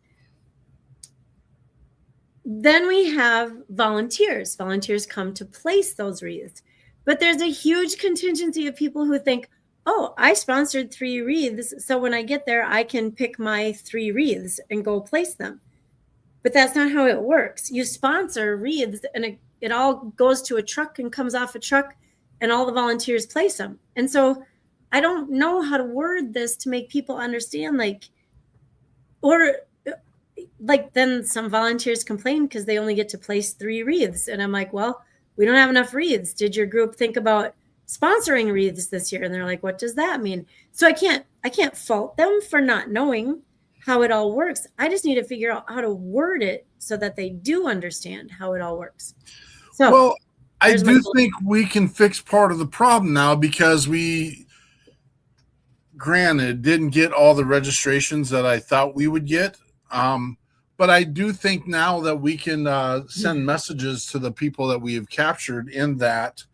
[SPEAKER 5] Then we have volunteers. Volunteers come to place those wreaths. But there's a huge contingency of people who think, oh, I sponsored 3 wreaths, so when I get there, I can pick my 3 wreaths and go place them. But that's not how it works. You sponsor wreaths, and it all goes to a truck and comes off a truck, and all the volunteers place them. And so I don't know how to word this to make people understand, then some volunteers complain because they only get to place 3 wreaths. And I'm like, well, we don't have enough wreaths. Did your group think about sponsoring wreaths this year? And they're like, what does that mean? So I can't fault them for not knowing how it all works. I just need to figure out how to word it so that they do understand how it all works. So,
[SPEAKER 1] well, I
[SPEAKER 5] there's my
[SPEAKER 1] do
[SPEAKER 5] goal.
[SPEAKER 1] think we can fix part of the problem now because we, granted, didn't get all the registrations that I thought we would get. But I do think now that we can send messages to the people that we have captured in that,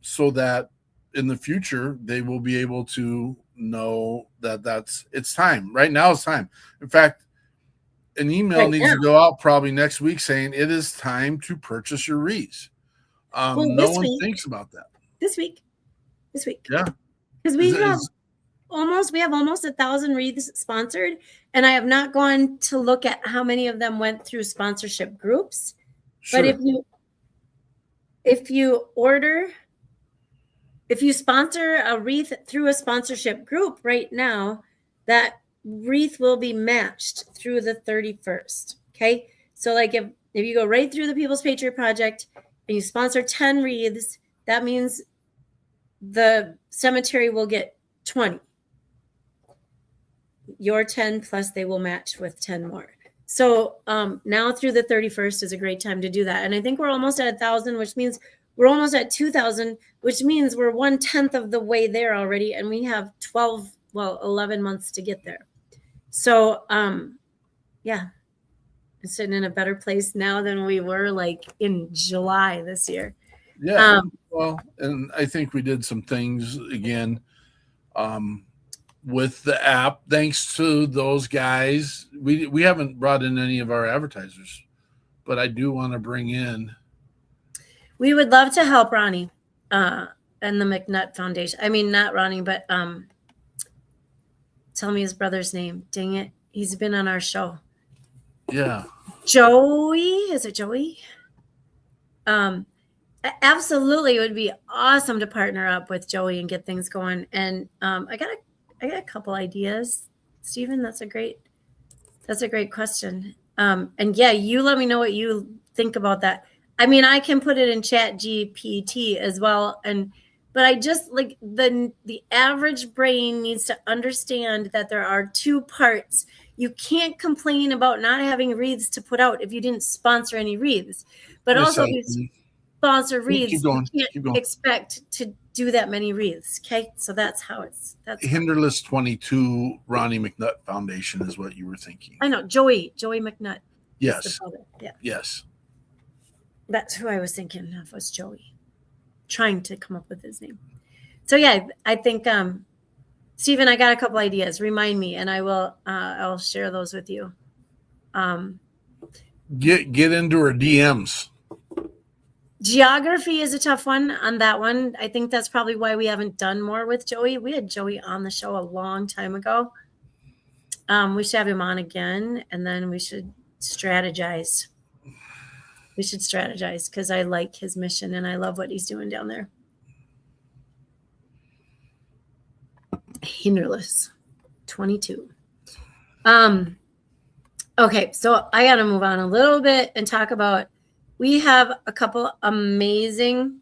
[SPEAKER 1] so that in the future they will be able to know that it's time. Right now it's time. In fact, an email
[SPEAKER 5] Right
[SPEAKER 1] needs
[SPEAKER 5] now.
[SPEAKER 1] to go out probably next week saying it is time to purchase your wreaths.
[SPEAKER 5] Well,
[SPEAKER 1] No
[SPEAKER 5] this
[SPEAKER 1] one
[SPEAKER 5] week-
[SPEAKER 1] thinks about that.
[SPEAKER 5] This week.
[SPEAKER 1] Yeah.
[SPEAKER 5] Because we
[SPEAKER 1] Is-
[SPEAKER 5] have
[SPEAKER 1] is-
[SPEAKER 5] almost 1,000 wreaths sponsored, and I have not gone to look at how many of them went through sponsorship groups.
[SPEAKER 1] sure.
[SPEAKER 5] But if you sponsor a wreath through a sponsorship group right now, that wreath will be matched through the 31st. Okay. So like if you go right through the People's Patriot Project and you sponsor 10 wreaths, that means the cemetery will get 20. Your 10 plus they will match with 10 more. So now through the 31st is a great time to do that. And I think we're almost at 1,000, which means we're almost at 2,000, which means we're 1/10 of the way there already. And we have 11 months to get there. So yeah, I'm sitting in a better place now than we were like in July this year.
[SPEAKER 1] Yeah. Well, and I think we did some things again with the app. Thanks to those guys, we haven't brought in any of our advertisers, but I do want to bring in.
[SPEAKER 5] We would love to help Ronnie and the McNutt Foundation. I mean, not Ronnie, but tell me his brother's name. Dang it. He's been on our show.
[SPEAKER 1] Yeah.
[SPEAKER 5] Joey. Is it Joey? Absolutely. It would be awesome to partner up with Joey and get things going. And I got a couple ideas. Stephen, that's a great question. And yeah, you let me know what you think about that. I mean, I can put it in Chat GPT as well. But I just like the average brain needs to understand that there are two parts. You can't complain about not having wreaths to put out if you didn't sponsor any wreaths. But
[SPEAKER 1] Yes,
[SPEAKER 5] also,
[SPEAKER 1] I-
[SPEAKER 5] if you sponsor wreaths,
[SPEAKER 1] Keep going.
[SPEAKER 5] you
[SPEAKER 1] Keep
[SPEAKER 5] can't
[SPEAKER 1] going.
[SPEAKER 5] expect to do that many wreaths. Okay, so that's
[SPEAKER 1] Hinderless 22 Ronnie McNutt Foundation is what you were thinking.
[SPEAKER 5] I know Joey McNutt. is the
[SPEAKER 1] Yes.
[SPEAKER 5] brother. Yeah,
[SPEAKER 1] Yes.
[SPEAKER 5] that's who I was thinking of, was Joey. Trying to come up with his name. So yeah, I think Stephen, I got a couple ideas. Remind me, and I'll share those with you.
[SPEAKER 1] Get into her DMs.
[SPEAKER 5] Geography is a tough one on that one. I think that's probably why we haven't done more with Joey. We had Joey on the show a long time ago. We should have him on again, and then we should strategize. We should strategize because I like his mission and I love what he's doing down there. Hinderless 22. Okay, so I got to move on a little bit and talk about, we have a couple amazing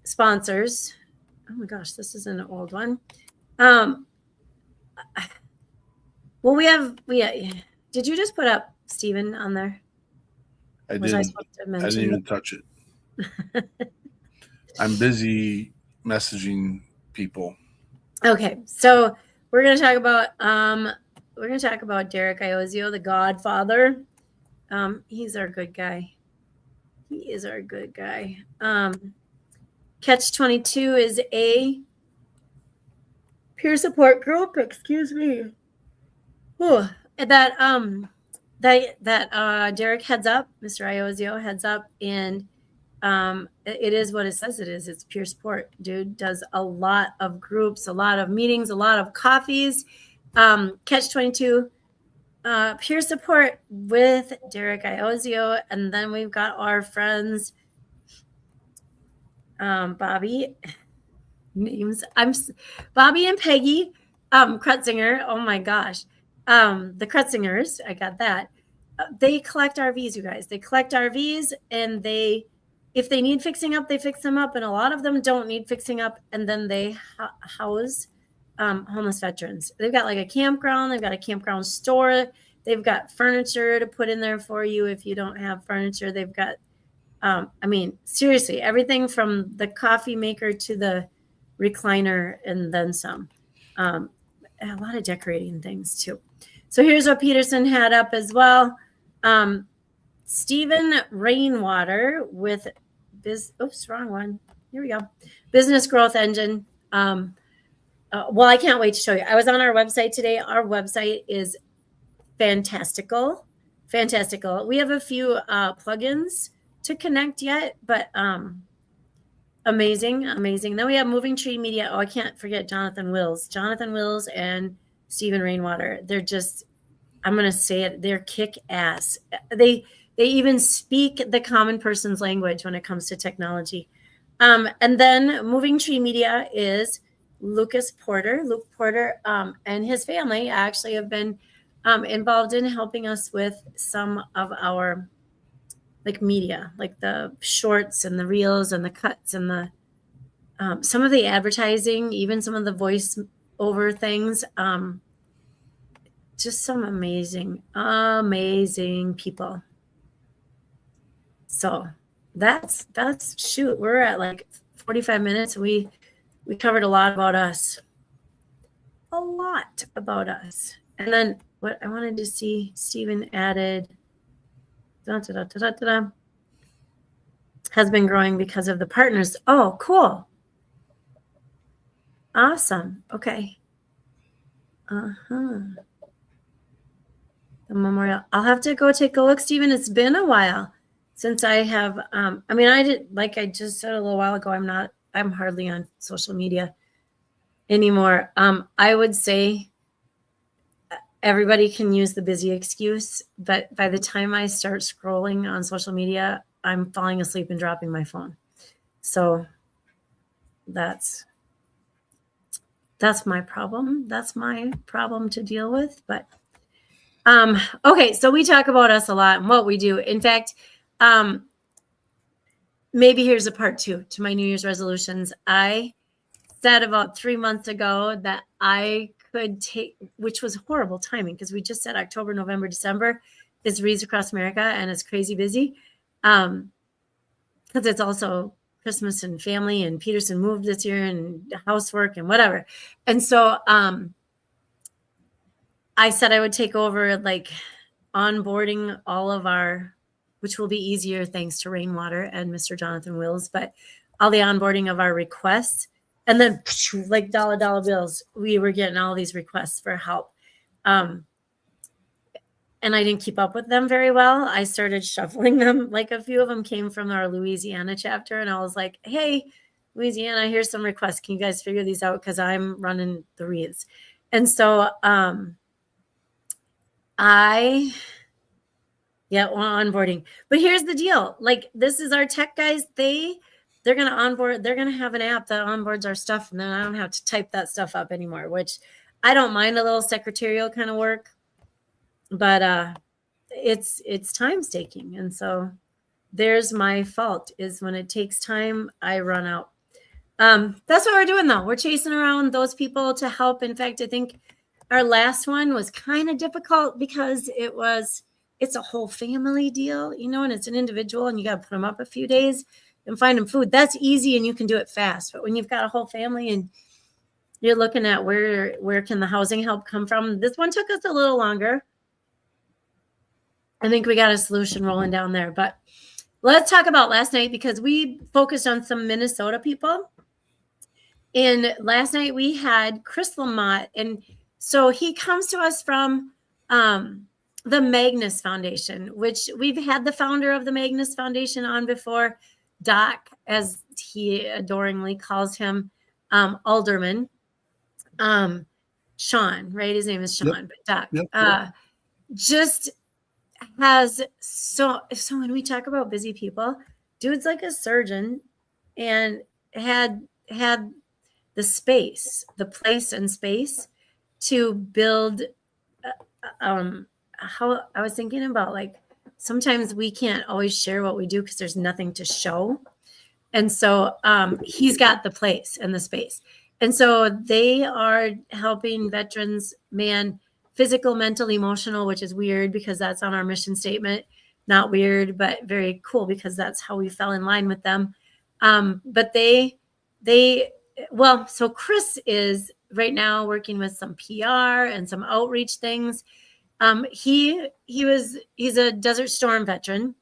[SPEAKER 5] sponsors. Oh my gosh, this is an old one. Well, did you just put up Stephen on there?
[SPEAKER 1] I
[SPEAKER 5] Was I
[SPEAKER 1] didn't.
[SPEAKER 5] supposed to
[SPEAKER 1] I didn't
[SPEAKER 5] mention
[SPEAKER 1] even touch it. I'm busy messaging people.
[SPEAKER 5] Okay, so we're gonna talk about Derek Iozio, the Godfather. He's our good guy. He is our good guy. Catch 22 is a peer support group. Excuse me. Ooh, that Derek heads up. Mr. Iozio heads up, and it is what it says it is. It's peer support. Dude does a lot of groups, a lot of meetings, a lot of coffees. Catch 22, peer support with Derek Iozio, and then we've got our friends, Bobby. Names. Bobby and Peggy Krutzinger. Oh my gosh, the Krutzingers. I got that. They collect RVs, you guys. They collect RVs, and if they need fixing up, they fix them up, and a lot of them don't need fixing up, and then they house homeless veterans. They've got like a campground. They've got a campground store. They've got furniture to put in there for you if you don't have furniture. They've got, I mean, seriously, everything from the coffee maker to the recliner and then some. A lot of decorating things too. So here's what Peterson had up as well. Stephen Rainwater with wrong one. Here we go. Business Growth Engine. Well, I can't wait to show you. I was on our website today. Our website is fantastical. We have a few plugins to connect yet, but amazing. Then we have Moving Tree Media. Oh, I can't forget Jonathan Wills and Stephen Rainwater. They're just, I'm going to say it, they're kick ass. They even speak the common person's language when it comes to technology. And then Moving Tree Media is Luke Porter, and his family actually have been involved in helping us with some of our like media, like the shorts and the reels and the cuts and the some of the advertising, even some of the voice over things. Just some amazing people. So that's shoot. We're at like 45 minutes. We covered a lot about us. And then what I wanted to see, Stephen added, has been growing because of the partners. Oh, cool. Awesome. Okay. The memorial. I'll have to go take a look, Stephen. It's been a while since I have, I just said a little while ago, I'm hardly on social media anymore. I would say everybody can use the busy excuse, but by the time I start scrolling on social media, I'm falling asleep and dropping my phone. So that's my problem. That's my problem to deal with. But okay, so we talk about us a lot and what we do. In fact, maybe here's a part 2 to my New Year's resolutions. I said about 3 months ago that I could take, which was horrible timing because we just said October, November, December is Reads Across America and it's crazy busy because it's also Christmas and family and Peterson moved this year and housework and whatever. And so I said I would take over like onboarding all of our, which will be easier thanks to Rainwater and Mr. Jonathan Wills, but all the onboarding of our requests. And then like dollar bills, we were getting all these requests for help. And I didn't keep up with them very well. I started shuffling them. Like a few of them came from our Louisiana chapter. And I was like, hey, Louisiana, here's some requests. Can you guys figure these out? Because I'm running the reads. And so onboarding. But here's the deal. Like this is our tech guys. They're going to onboard. They're going to have an app that onboards our stuff. And then I don't have to type that stuff up anymore, which I don't mind a little secretarial kind of work, but it's time taking. And so there's my fault is when it takes time, I run out. That's what we're doing though. We're chasing around those people to help. In fact, I think our last one was kind of difficult because it's a whole family deal, and it's an individual and you got to put them up a few days and find them food. That's easy and you can do it fast. But when you've got a whole family and you're looking at where can the housing help come from, this one took us a little longer. I think we got a solution rolling down there. But let's talk about last night because we focused on some Minnesota people. And last night we had Chris Lamott. And so he comes to us from the Magnus Foundation, which we've had the founder of the Magnus Foundation on before, Doc, as he adoringly calls him, Alderman. Sean, right? His name is Sean,
[SPEAKER 1] Yep.
[SPEAKER 5] but Doc
[SPEAKER 1] Yep.
[SPEAKER 5] just has so when we talk about busy people, dude's like a surgeon and had the space, the place and space to build how I was thinking about, like, sometimes we can't always share what we do because there's nothing to show. And so he's got the place and the space. And so they are helping veterans, man, physical, mental, emotional, which is weird because that's on our mission statement. Not weird, but very cool because that's how we fell in line with them. But so Chris is right now working with some PR and some outreach things. He's a Desert Storm veteran.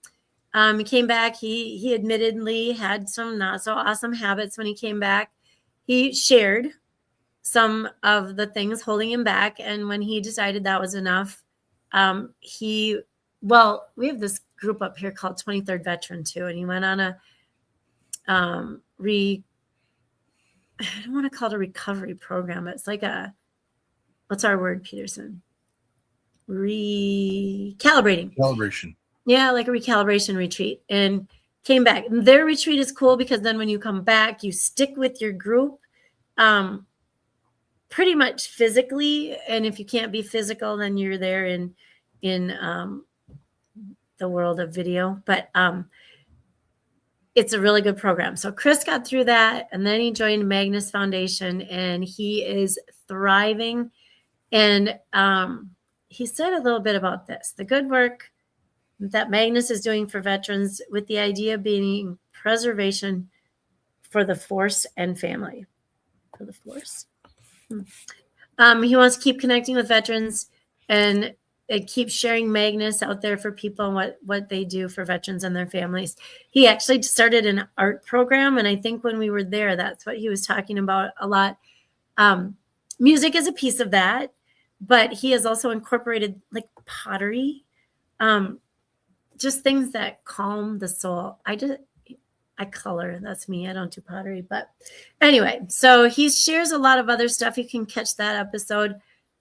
[SPEAKER 5] He came back. He admittedly had some not so awesome habits when he came back. He shared some of the things holding him back, and when he decided that was enough, we have this group up here called 23rd Veteran too, and he went on a I don't want to call it a recovery program. It's like what's our word, Peterson? Calibration. Yeah, like a recalibration retreat, and came back. And their retreat is cool because then when you come back, you stick with your group pretty much physically. And if you can't be physical, then you're there in the world of video. But it's a really good program. So Chris got through that, and then he joined Magnus Foundation, and he is thriving. And he said a little bit about this, the good work that Magnus is doing for veterans, with the idea being preservation for the force and family. For the force. He wants to keep connecting with veterans and keep sharing Magnus out there for people and what they do for veterans and their families. He actually started an art program, and I think when we were there, that's what he was talking about a lot. Music is a piece of that, but he has also incorporated like pottery, just things that calm the soul. I color. That's me. I don't do pottery. But anyway, so he shares a lot of other stuff. You can catch that episode.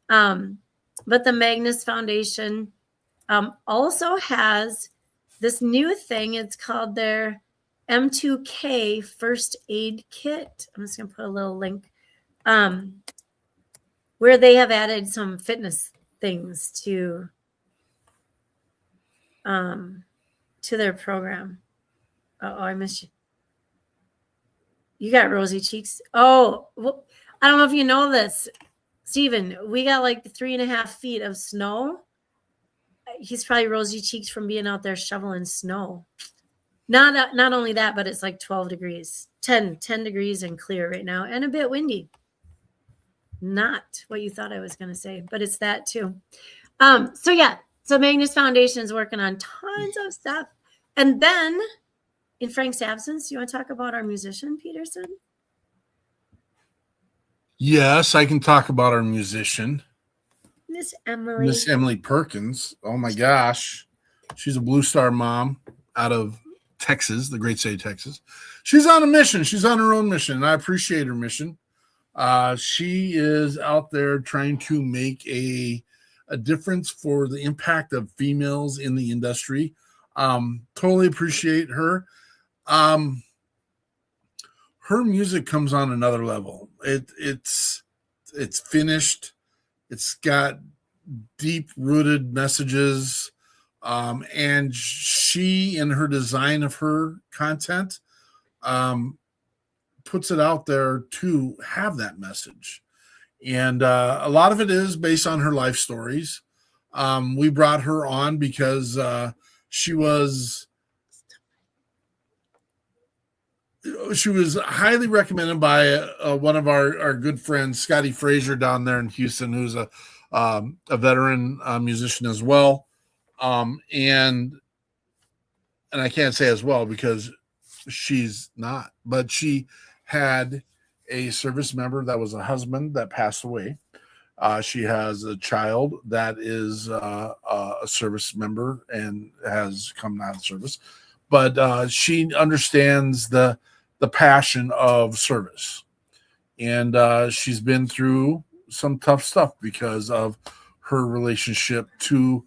[SPEAKER 5] But the Magnus Foundation also has this new thing. It's called their M2K First Aid Kit. I'm just going to put a little link where they have added some fitness things to their program. Oh, I missed you. You got rosy cheeks. Oh, well, I don't know if you know this, Steven. We got like 3.5 feet of snow. He's probably rosy cheeks from being out there shoveling snow. Not only that, but it's like 12 degrees, 10 degrees and clear right now, and a bit windy. Not what you thought I was going to say, but it's that too. So Magnus Foundation is working on tons of stuff. And then, in Frank's absence, you want to talk about our musician, Peterson?
[SPEAKER 1] Yes, I can talk about our musician.
[SPEAKER 5] Miss
[SPEAKER 1] Emily Perkins. Oh my gosh. She's a Blue Star mom out of Texas, the great state of Texas. She's on a mission. She's on her own mission, and I appreciate her mission. She is out there trying to make a difference for the impact of females in the industry. Totally appreciate her. Her music comes on another level. It's finished. It's got deep rooted messages. And she, in her design of her content, puts it out there to have that message. And a lot of it is based on her life stories. We brought her on because she was highly recommended by one of our good friends, Scotty Frazier, down there in Houston, who's a veteran musician as well. And I can't say as well because she's not, but she had a service member that was a husband that passed away. She has a child that is a service member and has come out of service, but she understands the passion of service, and she's been through some tough stuff because of her relationship to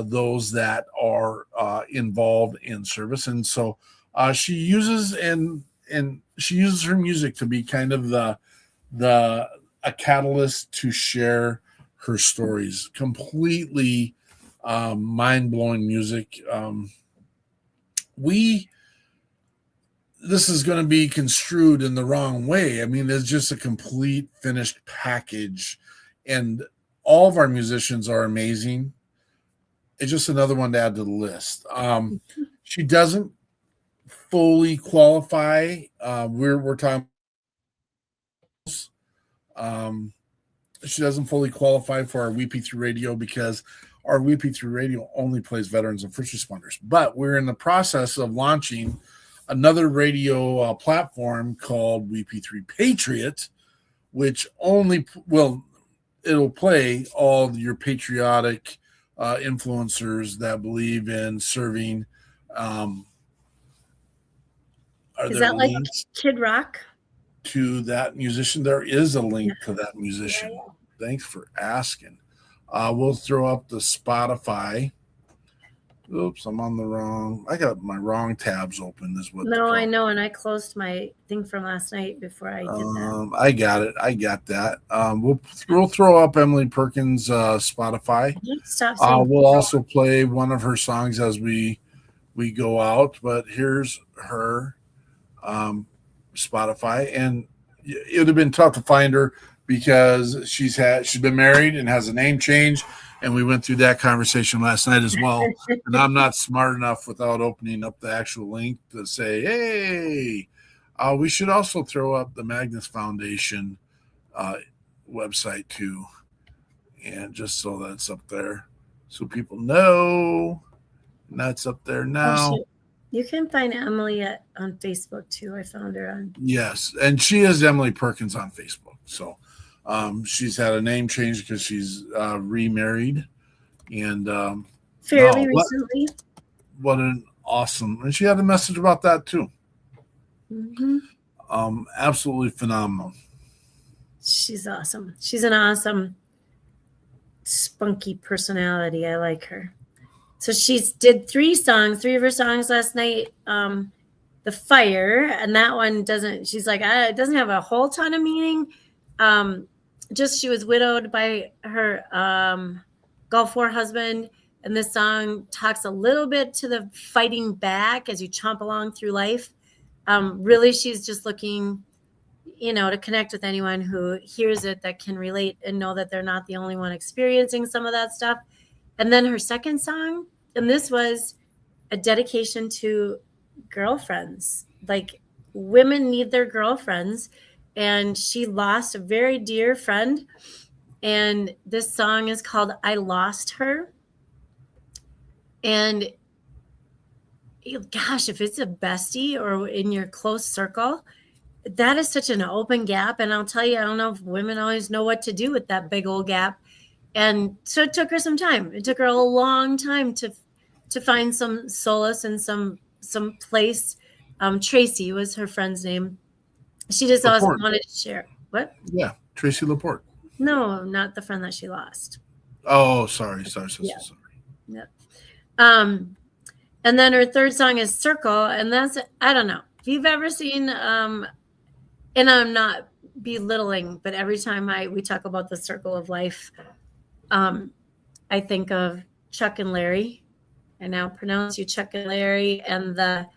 [SPEAKER 1] those that are involved in service, and so she uses her music to be kind of a catalyst to share her stories. Completely mind-blowing music. This is going to be construed in the wrong way. I mean, it's just a complete finished package, and all of our musicians are amazing. It's just another one to add to the list. She doesn't fully qualify. We're talking. She doesn't fully qualify for our WeP3 radio because our WeP3 radio only plays veterans and first responders. But we're in the process of launching another radio platform called WeP3 Patriot, which it'll play all your patriotic influencers that believe in serving.
[SPEAKER 5] Is that like Kid Rock?
[SPEAKER 1] To that musician? There is a link to that musician. Yeah. Thanks for asking. We'll throw up the Spotify. Oops, I'm on the wrong. I got my wrong tabs open. Is what?
[SPEAKER 5] No, I know, and I closed my thing from last night before I did that.
[SPEAKER 1] I got it. I got that. We'll throw up Emily Perkins' Spotify. We'll also play one of her songs as we go out. But here's her Spotify, and it would have been tough to find her because she's been married and has a name change. And we went through that conversation last night as well. And I'm not smart enough without opening up the actual link to say, hey, we should also throw up the Magnus Foundation website too. And just so that's up there so people know. And that's up there now.
[SPEAKER 5] You can find Emily on Facebook too. I found her on.
[SPEAKER 1] Yes. And she is Emily Perkins on Facebook. So she's had a name change because she's remarried, and
[SPEAKER 5] fairly recently.
[SPEAKER 1] What an awesome! And she had a message about that too.
[SPEAKER 5] Mm-hmm.
[SPEAKER 1] Absolutely phenomenal.
[SPEAKER 5] She's awesome. She's an awesome, spunky personality. I like her. So she's did 3 of her songs last night. The Fire, and that one doesn't. She's like, it doesn't have a whole ton of meaning. Just she was widowed by her Gulf War husband, and this song talks a little bit to the fighting back as you chomp along through life. Really, she's just looking, to connect with anyone who hears it that can relate and know that they're not the only one experiencing some of that stuff. And then her second song, and this was a dedication to girlfriends. Like, women need their girlfriends. And she lost a very dear friend. And this song is called I Lost Her. And gosh, if it's a bestie or in your close circle, that is such an open gap. And I'll tell you, I don't know if women always know what to do with that big old gap. And so it took her some time. It took her a long time to find some solace and some place. Tracy was her friend's name. She just always wanted to share. What?
[SPEAKER 1] Yeah, Tracy Laporte.
[SPEAKER 5] No, not the friend that she lost.
[SPEAKER 1] Oh, sorry.
[SPEAKER 5] Yeah. And then her third song is Circle, and that's, I don't know. If you've ever seen, and I'm not belittling, but every time we talk about the circle of life, I think of Chuck and Larry. I now pronounce you Chuck and Larry, and the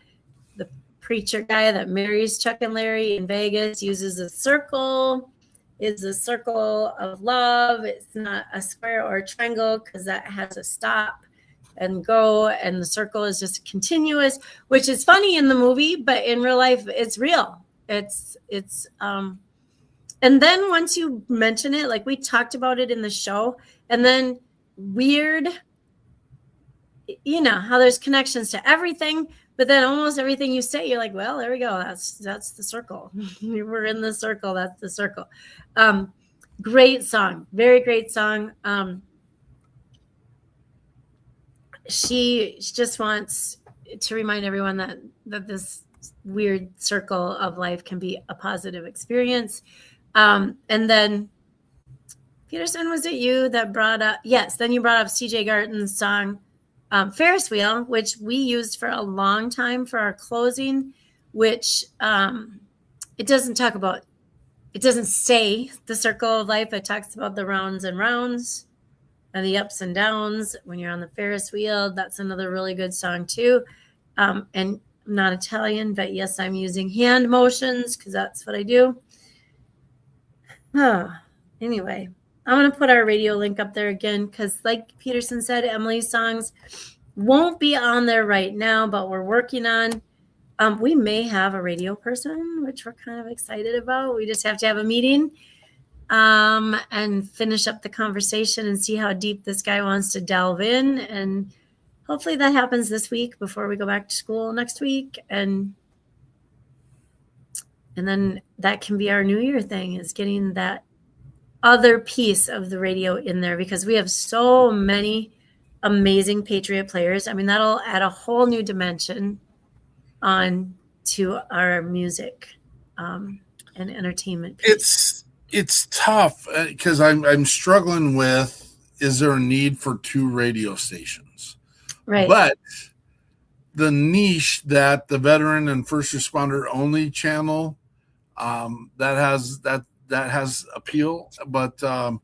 [SPEAKER 5] preacher guy that marries Chuck and Larry in Vegas uses a circle. It's a circle of love. It's not a square or a triangle because that has a stop and go, and the circle is just continuous, which is funny in the movie, but in real life, it's real. It's and then once you mention it, like we talked about it in the show, and then weird, how there's connections to everything. But then almost everything you say, you're like, well, there we go. That's the circle. We're in the circle. That's the circle. Great song. Very great song. She just wants to remind everyone that this weird circle of life can be a positive experience. And then, Peterson, was it you that brought up? Yes, then you brought up CJ Garton's song, Ferris Wheel, which we used for a long time for our closing, which it doesn't say the circle of life. It talks about the rounds and rounds and the ups and downs when you're on the Ferris wheel. That's another really good song too. And I'm not Italian, but yes, I'm using hand motions because that's what I do. Anyway, I'm going to put our radio link up there again because, like Peterson said, Emily's songs won't be on there right now, but we're working on. We may have a radio person, which we're kind of excited about. We just have to have a meeting and finish up the conversation and see how deep this guy wants to delve in. And hopefully that happens this week before we go back to school next week. And then that can be our New Year thing, is getting that other piece of the radio in there, because we have so many amazing Patriot players. I mean, that'll add a whole new dimension on to our music and entertainment piece.
[SPEAKER 1] It's tough because I'm struggling with, is there a need for 2 radio stations?
[SPEAKER 5] Right.
[SPEAKER 1] But the niche that the veteran and first responder only channel, that has appeal, but you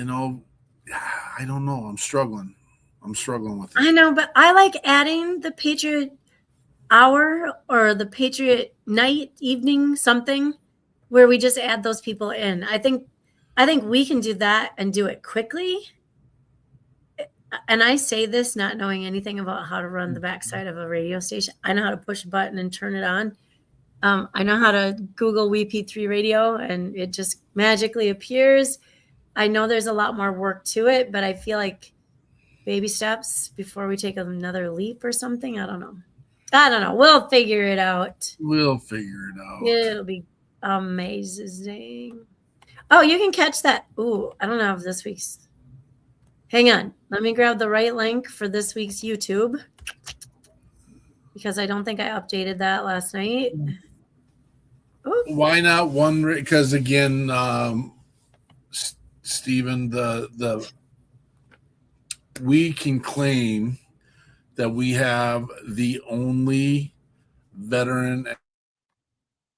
[SPEAKER 1] know, I don't know. I'm struggling with it.
[SPEAKER 5] I know, but I like adding the Patriot hour or the Patriot night, evening, something where we just add those people in. I think we can do that and do it quickly. And I say this not knowing anything about how to run the backside of a radio station. I know how to push a button and turn it on. I know how to Google WeP3 radio and it just magically appears. I know there's a lot more work to it, but I feel like baby steps before we take another leap or something. I don't know. We'll figure it out. It'll be amazing. Oh, you can catch that. Ooh, I don't know if this week's. Hang on. Let me grab the right link for this week's YouTube, because I don't think I updated that last night. Ooh.
[SPEAKER 1] Why not one? Because again, Stephen, we can claim that we have the only veteran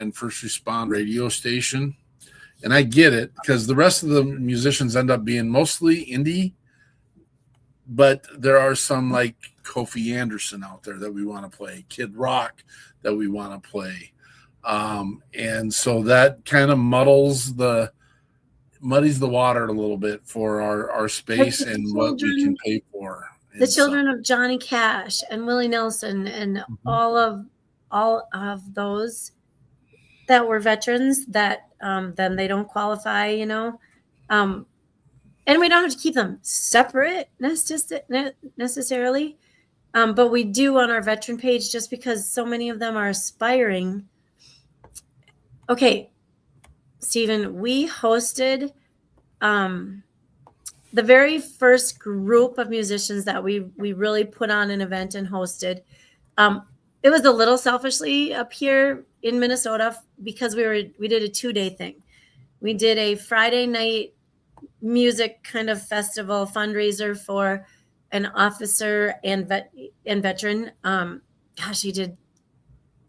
[SPEAKER 1] and first responder radio station. And I get it, because the rest of the musicians end up being mostly indie, but there are some like Kofi Anderson out there that we want to play, Kid Rock that we want to play. And so that kind of muddies the water a little bit for our space and what we can pay for.
[SPEAKER 5] The children of Johnny Cash and Willie Nelson and all of those that were veterans that then they don't qualify, you know. And we don't have to keep them separate necessarily. But we do on our veteran page, just because so many of them are aspiring. Okay, Stephen, we hosted the very first group of musicians that we really put on an event and hosted. It was a little selfishly up here in Minnesota because we did a 2-day thing. We did a Friday night music kind of festival fundraiser for an officer and veteran. Gosh, he did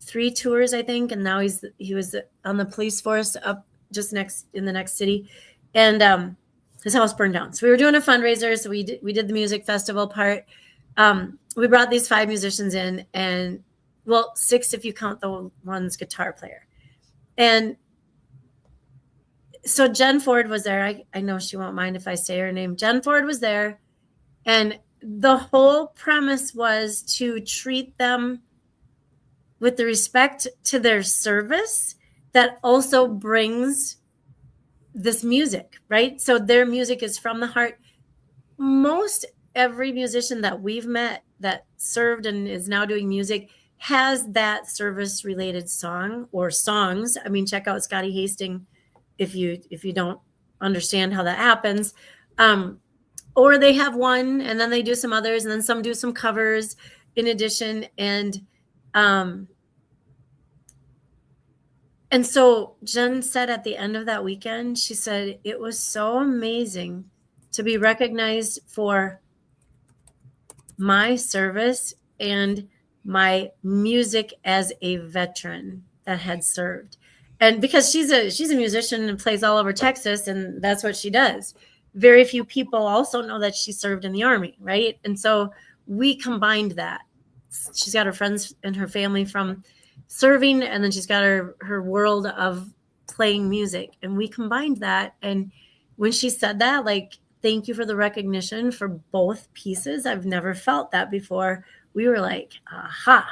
[SPEAKER 5] 3 tours, I think, and now he was on the police force up just in the next city, and his house burned down. So we were doing a fundraiser. So we did the music festival part. We brought these 5 musicians in, and 6 if you count the one's guitar player. And so Jen Ford was there. I know she won't mind if I say her name. Jen Ford was there. And the whole premise was to treat them with the respect to their service that also brings this music, right? So their music is from the heart. Most every musician that we've met that served and is now doing music has that service related song or songs. I mean, check out Scotty Hastings if you don't understand how that happens. Or they have one and then they do some others, and then some do some covers in addition. And so Jen said at the end of that weekend, she said, it was so amazing to be recognized for my service and my music as a veteran that had served. And because she's a musician and plays all over Texas, and that's what she does. Very few people also know that she served in the Army, right? And so we combined that. She's got her friends and her family from serving, and then she's got her world of playing music. And we combined that. And when she said that, like, thank you for the recognition for both pieces. I've never felt that before. We were like, aha,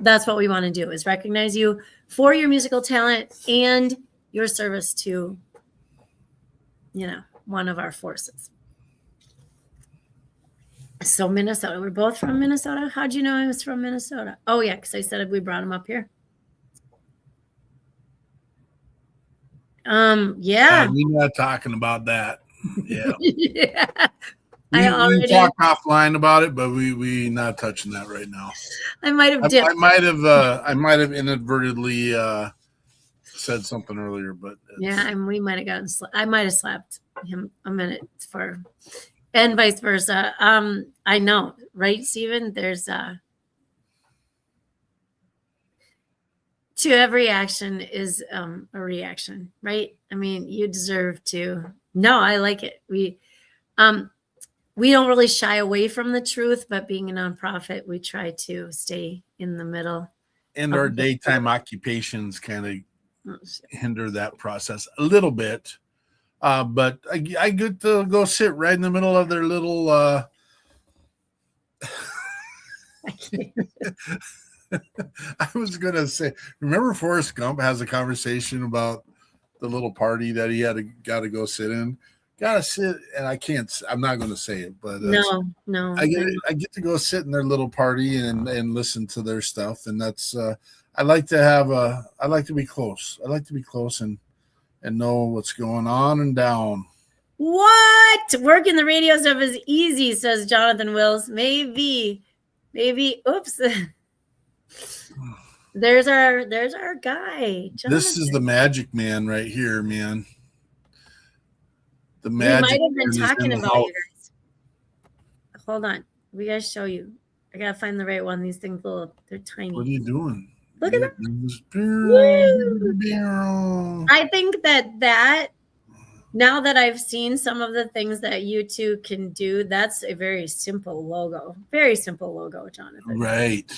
[SPEAKER 5] that's what we want to do, is recognize you for your musical talent and your service to, one of our forces. So Minnesota, we're both from Minnesota. How'd you know I was from Minnesota? Oh yeah, because I said we brought him up here. Yeah.
[SPEAKER 1] We're not talking about that. Yeah.
[SPEAKER 5] Yeah.
[SPEAKER 1] We talk offline about it, but we not touching that right now.
[SPEAKER 5] I might have dipped.
[SPEAKER 1] I might have inadvertently said something earlier, but
[SPEAKER 5] we might have gotten. I might have slapped him a minute for, and vice versa. I know, right, Stephen? There's to every action is a reaction, right? I mean, you deserve to. No, I like it. We don't really shy away from the truth, but being a nonprofit, we try to stay in the middle.
[SPEAKER 1] And our daytime occupations kind of hinder that process a little bit. But I get to go sit right in the middle of their little I was gonna say, remember Forrest Gump has a conversation about the little party that he got to go sit in. Gotta sit, and I'm not going to say it, but
[SPEAKER 5] no.
[SPEAKER 1] I get to go sit in their little party and listen to their stuff, and that's I like to be close. I like to be close and know what's going on and down.
[SPEAKER 5] What? Working the radio stuff is easy, says Jonathan Wills. Maybe. Oops. There's our guy. Jonathan.
[SPEAKER 1] This is the magic man right here, man. The magic.
[SPEAKER 5] We might have been talking about you guys. Hold on. We gotta show you. I gotta find the right one. These things they're tiny.
[SPEAKER 1] What are you doing?
[SPEAKER 5] Look at that. I think that now that I've seen some of the things that you two can do, that's a very simple logo. Very simple logo, Jonathan.
[SPEAKER 1] Right.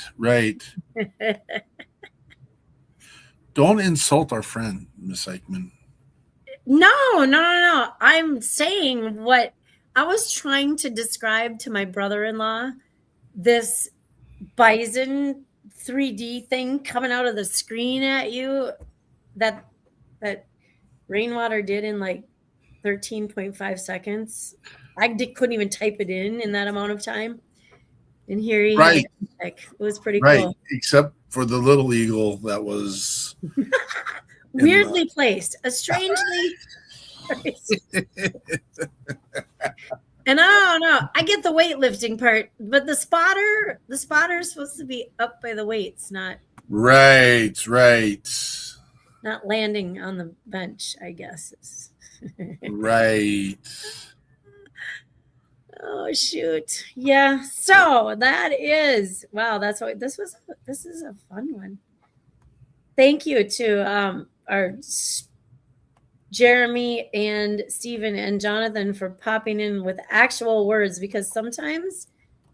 [SPEAKER 1] Don't insult our friend, Miss Eichmann.
[SPEAKER 5] No. I'm saying what I was trying to describe to my brother-in-law, this bison 3D thing coming out of the screen at you that Rainwater did in like 13.5 seconds. I couldn't even type it in that amount of time. And here he
[SPEAKER 1] right.
[SPEAKER 5] It was pretty
[SPEAKER 1] cool. Except for the little eagle that was
[SPEAKER 5] weirdly placed, a strangely And I don't know. I get the weightlifting part, but the spotter is supposed to be up by the weights, not
[SPEAKER 1] right.
[SPEAKER 5] Not landing on the bench, I guess.
[SPEAKER 1] Right.
[SPEAKER 5] Oh shoot. Yeah. So that is that's what this is a fun one. Thank you to our Jeremy and Stephen and Jonathan for popping in with actual words, because sometimes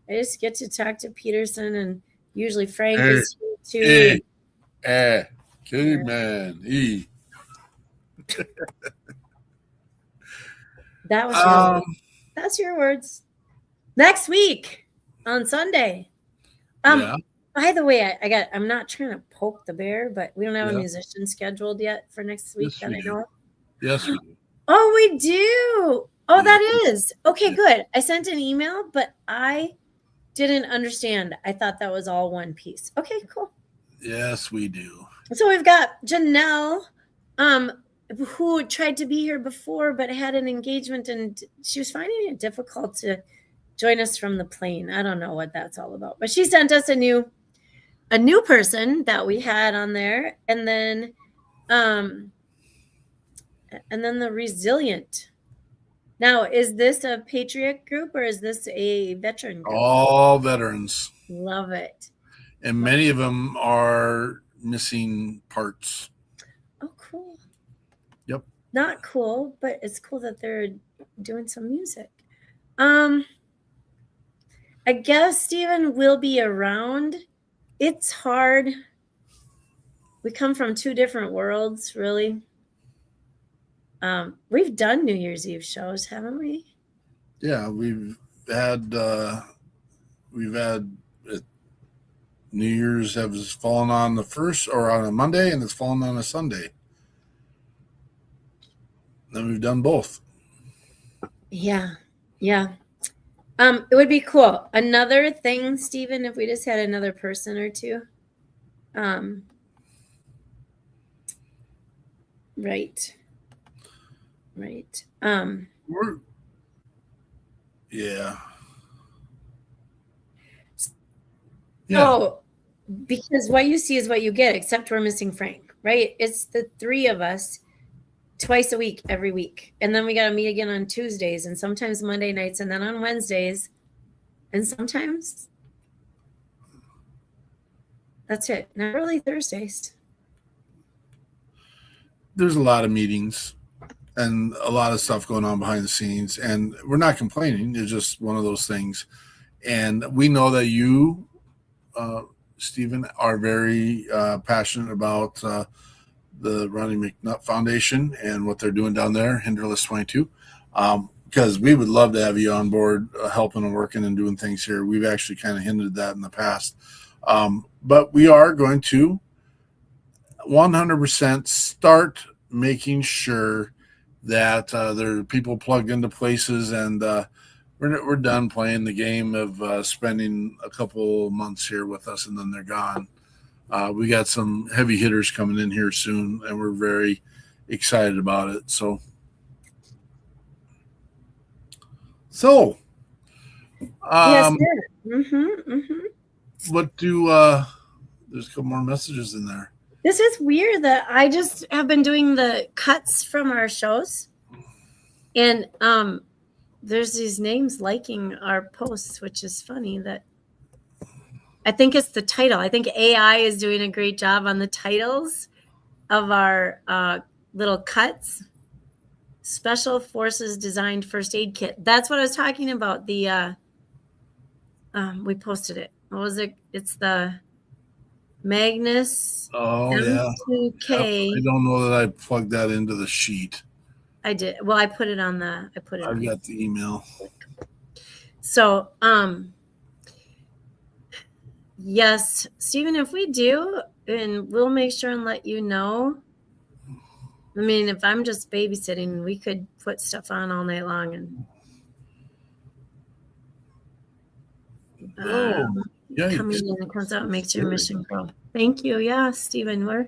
[SPEAKER 5] I just get to talk to Peterson, and usually Frank is here too.
[SPEAKER 1] Kitty man.
[SPEAKER 5] That was that's your words. Next week on Sunday. By the way, I'm not trying to poke the bear, but we don't have a musician scheduled yet for next week that I know of.
[SPEAKER 1] Yes, we do.
[SPEAKER 5] Oh, we do. Oh, that is. Okay, good. I sent an email, but I didn't understand. I thought that was all one piece. Okay, cool.
[SPEAKER 1] Yes, we do.
[SPEAKER 5] So we've got Janelle, who tried to be here before but had an engagement, and she was finding it difficult to join us from the plane. I don't know what that's all about, but she sent us a new person that we had on there, and then the Resilient. Now, is this a Patriot group or is this a veteran group?
[SPEAKER 1] All veterans.
[SPEAKER 5] Love it.
[SPEAKER 1] And many of them are missing parts.
[SPEAKER 5] Oh, cool.
[SPEAKER 1] Yep.
[SPEAKER 5] Not cool, but it's cool that they're doing some music. I guess Stephen will be around. It's hard. We come from two different worlds, really. We've done New Year's Eve shows, haven't we?
[SPEAKER 1] Yeah, we've had New Year's has fallen on the first or on a Monday, and it's fallen on a Sunday. Then we've done both.
[SPEAKER 5] Yeah. It would be cool. Another thing, Stephen, if we just had another person or two. Right.
[SPEAKER 1] Yeah.
[SPEAKER 5] So, because what you see is what you get, except we're missing Frank, right? It's the three of us twice a week, every week. And then we got to meet again on Tuesdays and sometimes Monday nights and then on Wednesdays. And sometimes that's it. Not really Thursdays.
[SPEAKER 1] There's a lot of meetings and a lot of stuff going on behind the scenes, and we're not complaining. It's just one of those things. And we know that you, Stephen, are very passionate about the Ronnie McNutt Foundation and what they're doing down there, Hinderless 22, because we would love to have you on board helping and working and doing things here. We've actually kind of hinted that in the past. But we are going to 100% start making sure that there are people plugged into places, and we're done playing the game of spending a couple months here with us and then they're gone. We got some heavy hitters coming in here soon, and we're very excited about it. So
[SPEAKER 5] Yes, sir.
[SPEAKER 1] What do there's a couple more messages in there.
[SPEAKER 5] This is weird that I just have been doing the cuts from our shows, and there's these names liking our posts, which is funny. That I think it's the title. I think AI is doing a great job on the titles of our little cuts. Special Forces Designed First Aid Kit. That's what I was talking about. The we posted it. What was it? It's the Magnus M2K.
[SPEAKER 1] Yep. I don't know that I plugged that into the sheet.
[SPEAKER 5] I did. Well, I put it on the.
[SPEAKER 1] I've got the email.
[SPEAKER 5] So, yes, Stephen, if we do, and we'll make sure and let you know. I mean, if I'm just babysitting, we could put stuff on all night long and. Coming in, it comes out and makes your mission grow. Thank you. Yeah, Stephen.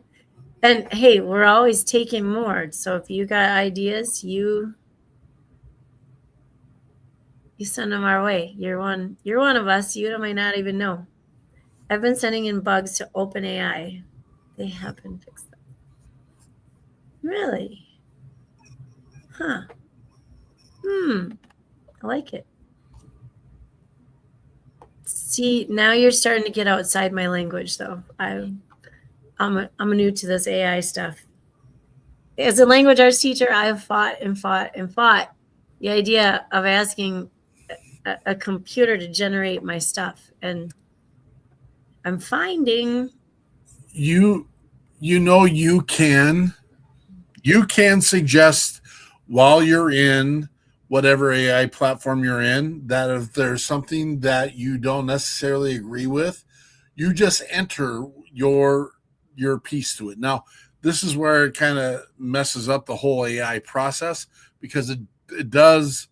[SPEAKER 5] And hey, we're always taking more. So if you got ideas, you send them our way. You're one of us. You might not even know. I've been sending in bugs to OpenAI. They haven't fixed them. Really? Huh. I like it. See, now you're starting to get outside my language, though. I'm new to this AI stuff. As a language arts teacher, I've fought the idea of asking a computer to generate my stuff, and I'm finding
[SPEAKER 1] you can suggest while you're in whatever AI platform you're in, that if there's something that you don't necessarily agree with, you just enter your piece to it. Now, this is where it kind of messes up the whole AI process, because it does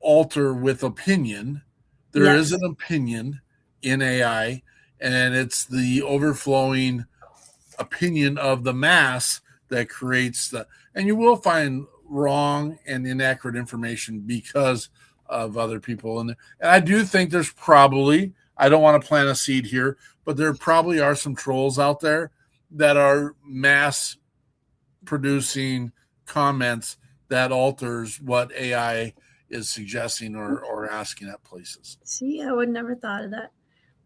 [SPEAKER 1] alter with opinion. There is an opinion in AI, and it's the overflowing opinion of the mass that creates and you will find wrong and inaccurate information because of other people in there. And I do think there's probably, I don't want to plant a seed here, but there probably are some trolls out there that are mass producing comments that alters what AI is suggesting or asking at places.
[SPEAKER 5] See, I would never thought of that.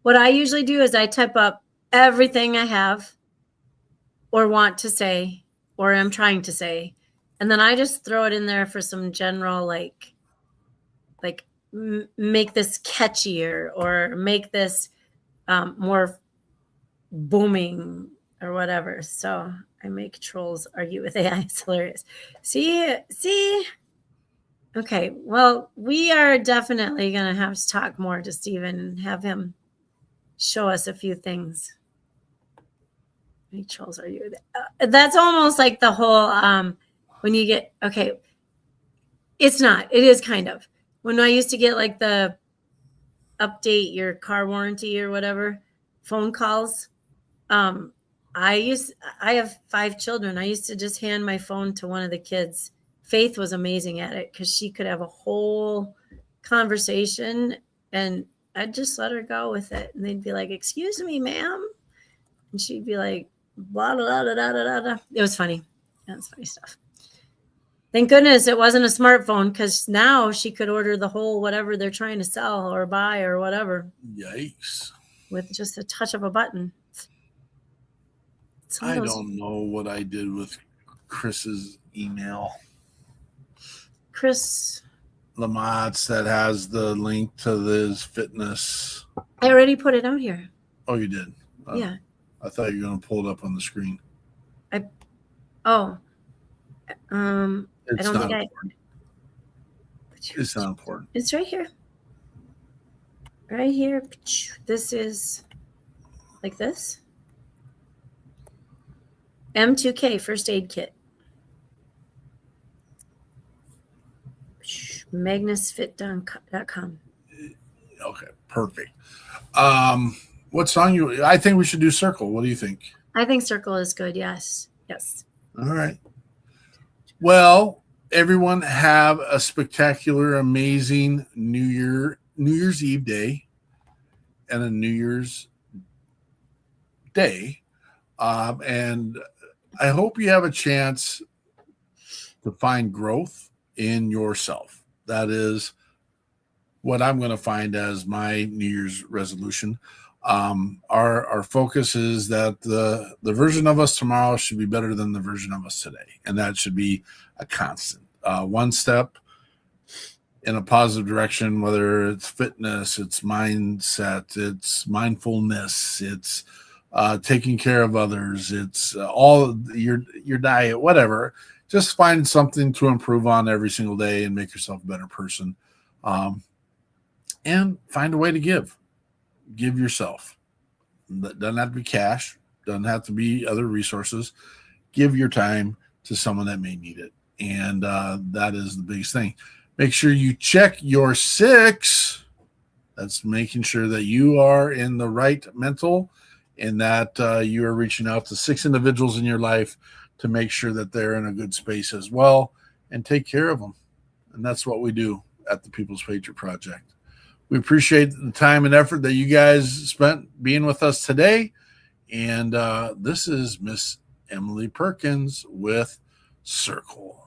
[SPEAKER 5] What I usually do is I type up everything I have or want to say or am trying to say, and then I just throw it in there for some general, like make this catchier or make this more booming or whatever. So I make trolls argue with AI. It's hilarious. See. Okay, well, we are definitely going to have to talk more to Steven and have him show us a few things. Make trolls argue. That's almost like the whole when you get, okay, it's not. It is kind of. When I used to get like the update your car warranty or whatever phone calls, I have 5 children. I used to just hand my phone to one of the kids. Faith was amazing at it because she could have a whole conversation and I'd just let her go with it. And they'd be like, "Excuse me, ma'am." And she'd be like, blah, blah, blah, blah, blah, blah. It was funny. That's funny stuff. Thank goodness it wasn't a smartphone because now she could order the whole whatever they're trying to sell or buy or whatever.
[SPEAKER 1] Yikes.
[SPEAKER 5] With just a touch of a button.
[SPEAKER 1] I don't know what I did with Chris's email.
[SPEAKER 5] Chris
[SPEAKER 1] Lamotte that has the link to this fitness.
[SPEAKER 5] I already put it out here.
[SPEAKER 1] Oh, you did?
[SPEAKER 5] Yeah.
[SPEAKER 1] I thought you were going to pull it up on the screen.
[SPEAKER 5] I don't think
[SPEAKER 1] important. It's not important.
[SPEAKER 5] It's right here. Right here. This is like this. M2K first aid kit. MagnusFit.com.
[SPEAKER 1] Okay, perfect. What song I think we should do Circle. What do you think?
[SPEAKER 5] I think Circle is good. Yes.
[SPEAKER 1] All right. Well, everyone have a spectacular, amazing New Year's Eve day and a New Year's Day. And I hope you have a chance to find growth in yourself. That is what I'm going to find as my New Year's resolution. Our focus is that the version of us tomorrow should be better than the version of us today. And that should be a constant. One step in a positive direction, whether it's fitness, it's mindset, it's mindfulness, it's taking care of others, it's all your diet, whatever. Just find something to improve on every single day and make yourself a better person. And find a way to give. Give yourself. That doesn't have to be cash. Doesn't have to be other resources. Give your time to someone that may need it. And that is the biggest thing. Make sure you check your 6. That's making sure that you are in the right mental and that you are reaching out to 6 individuals in your life to make sure that they're in a good space as well and take care of them. And that's what we do at the People's Patriot Project. We appreciate the time and effort that you guys spent being with us today. And this is Miss Emily Perkins with Circle.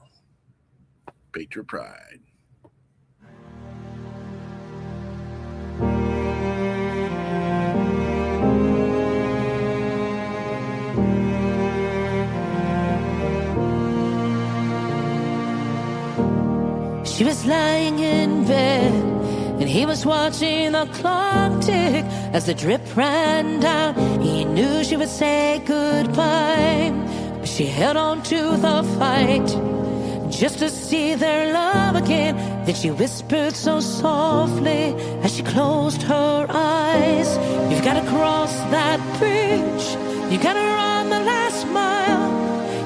[SPEAKER 1] Patriot Pride.
[SPEAKER 6] She was lying in bed, and he was watching the clock tick as the drip ran down. He knew she would say goodbye, but she held on to the fight just to see their love again. Then she whispered so softly as she closed her eyes, "You've got to cross that bridge, you've got to run the last mile,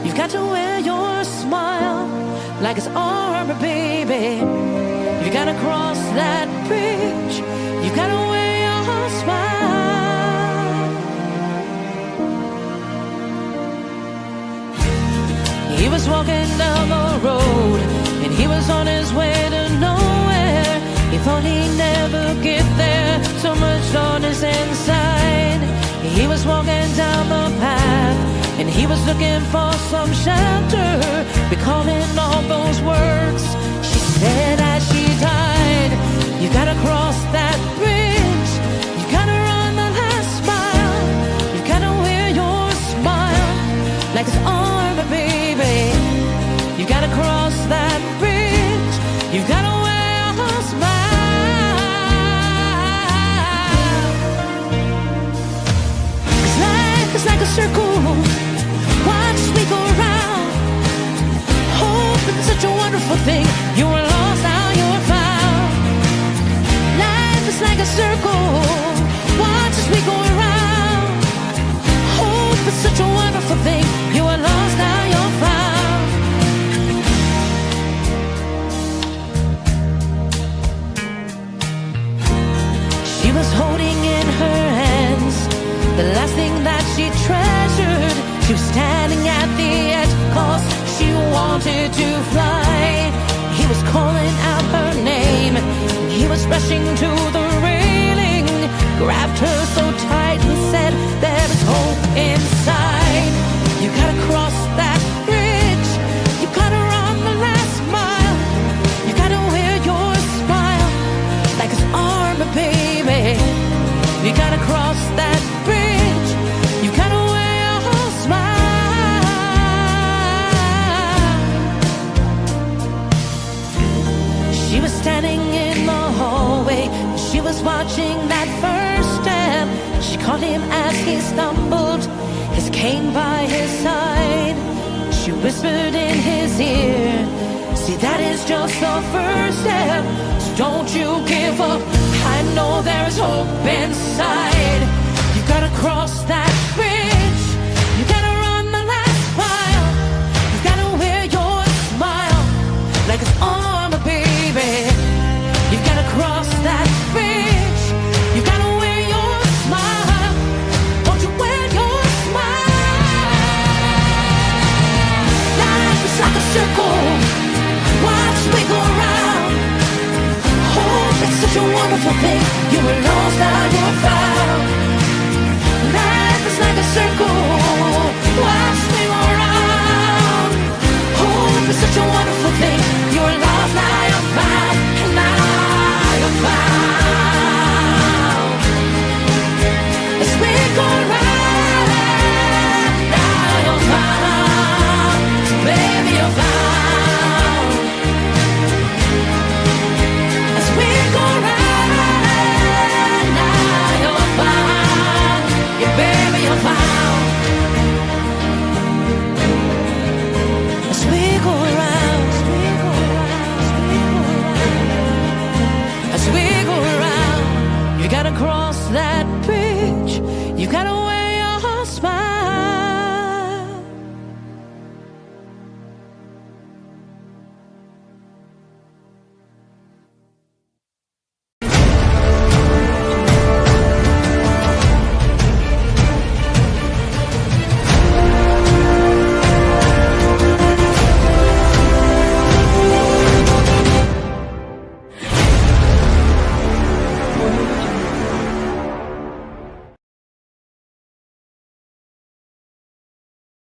[SPEAKER 6] you've got to wear your smile like it's armor, baby. You gotta cross that bridge, you gotta wear your smile." He was walking down the road, and he was on his way to nowhere. He thought he'd never get there, so much on his inside. He was walking down the path, and he was looking for some shelter, recalling all those words she said as she died. You gotta cross that bridge, you gotta run the last mile, you gotta wear your smile like it's armor, baby. You gotta cross that bridge, you gotta wear your smile. 'Cause life is like a circle, started to fly. He was calling out her name. He was rushing to the railing, grabbed her so tight and said, there is hope inside. You gotta cross that bridge. You gotta run the last mile. You gotta wear your smile like his armor, baby. You gotta cross that bridge. You gotta wear your smile. She was standing in the hallway. She was watching that first step. She caught him as he stumbled, his cane by his side. She whispered in his ear, see, that is just the first step. So don't you give up. I know there's hope inside. You gotta cross that